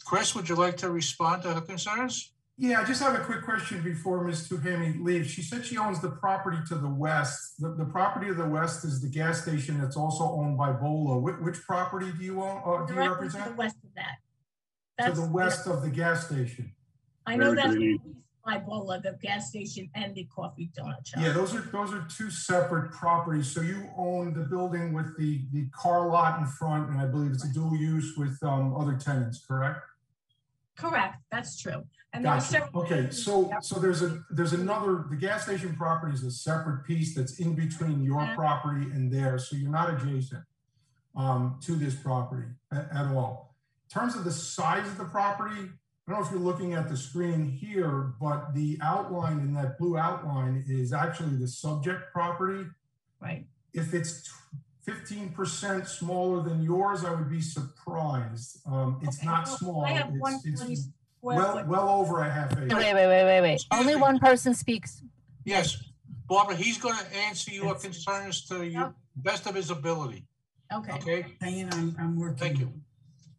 Chris, would you like to respond to her concerns?
Yeah, I just have a quick question before Ms. Tuhami leaves. She said she owns the property to the west. The property to the west is the gas station that's also owned by Bolo. Which property do you own? Do you represent?
To the west of that.
To the west of the gas station.
I know that's by Bolo, the gas station and the coffee donut shop.
Yeah, those are 2 separate properties. So you own the building with the car lot in front, and I believe it's a dual use with other tenants, correct?
Correct, that's true. And
gotcha. Okay, so there's another, the gas station property is a separate piece that's in between your property and theirs, so you're not adjacent to this property at all. In terms of the size of the property, I don't know if you're looking at the screen here, but the outline in that blue outline is actually the subject property.
Right.
If it's 15% smaller than yours, I would be surprised. It's
Okay,
not
well,
small.
I have
It's
120 square
well,
foot.
well over a half acre.
Wait. Only one person speaks.
Yes, Barbara, he's going to answer your concerns to the best of his ability.
Okay.
Okay?
Diane, I'm working.
Thank you.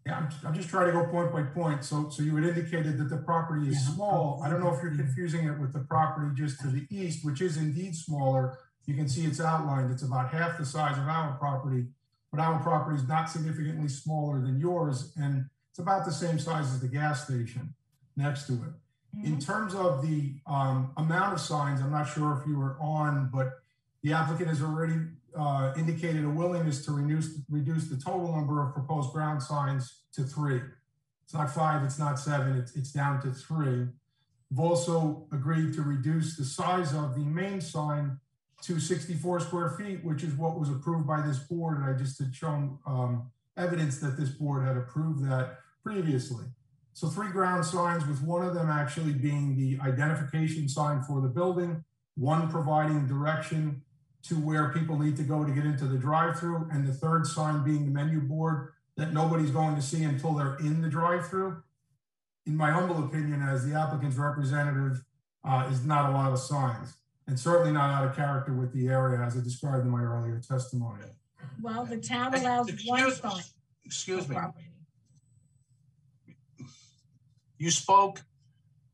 Yeah, I'm just trying to go point by point. So you had indicated that the property is small. I don't know if you're confusing it with the property just to the east, which is indeed smaller. You can see it's outlined. It's about half the size of our property, but our property is not significantly smaller than yours, and it's about the same size as the gas station next to it. In terms of the amount of signs, I'm not sure if you were on, but the applicant has already indicated a willingness to reduce the total number of proposed ground signs to 3. It's not 5, it's not 7, it's down to 3. We've also agreed to reduce the size of the main sign to 64 square feet, which is what was approved by this board. And I just had shown evidence that this board had approved that previously. So 3 ground signs, with one of them actually being the identification sign for the building, one providing direction to where people need to go to get into the drive-through, and the third sign being the menu board that nobody's going to see until they're in the drive-through. In my humble opinion, as the applicant's representative, is not a lot of signs, and certainly not out of character with the area as I described in my earlier testimony.
Well, the town allows one sign.
Excuse me. You spoke.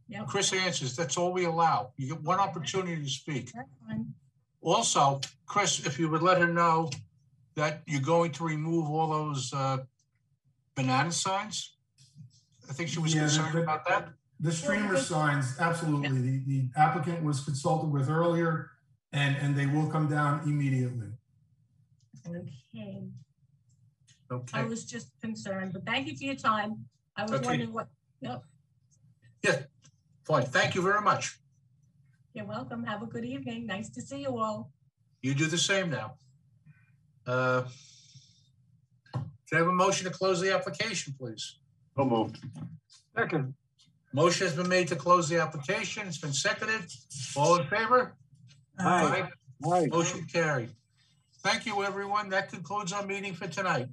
Yep.
Chris answers. That's all we allow. You get one opportunity to speak.
That's fine.
Also, Chris, if you would let her know that you're going to remove all those banana signs. I think she was concerned about that.
The streamer signs, absolutely. The applicant was consulted with earlier, and they will come down immediately.
Okay.
Okay.
I was just concerned, but thank you for your time. I was wondering what, yep.
Yeah, fine. Thank you very much.
You're welcome. Have a good evening. Nice to see you all.
You do the same now. Can I have a motion to close the application, please?
So moved.
Second.
Motion has been made to close the application. It's been seconded. All in favor?
Aye. Aye.
Motion carried. Thank you, everyone. That concludes our meeting for tonight.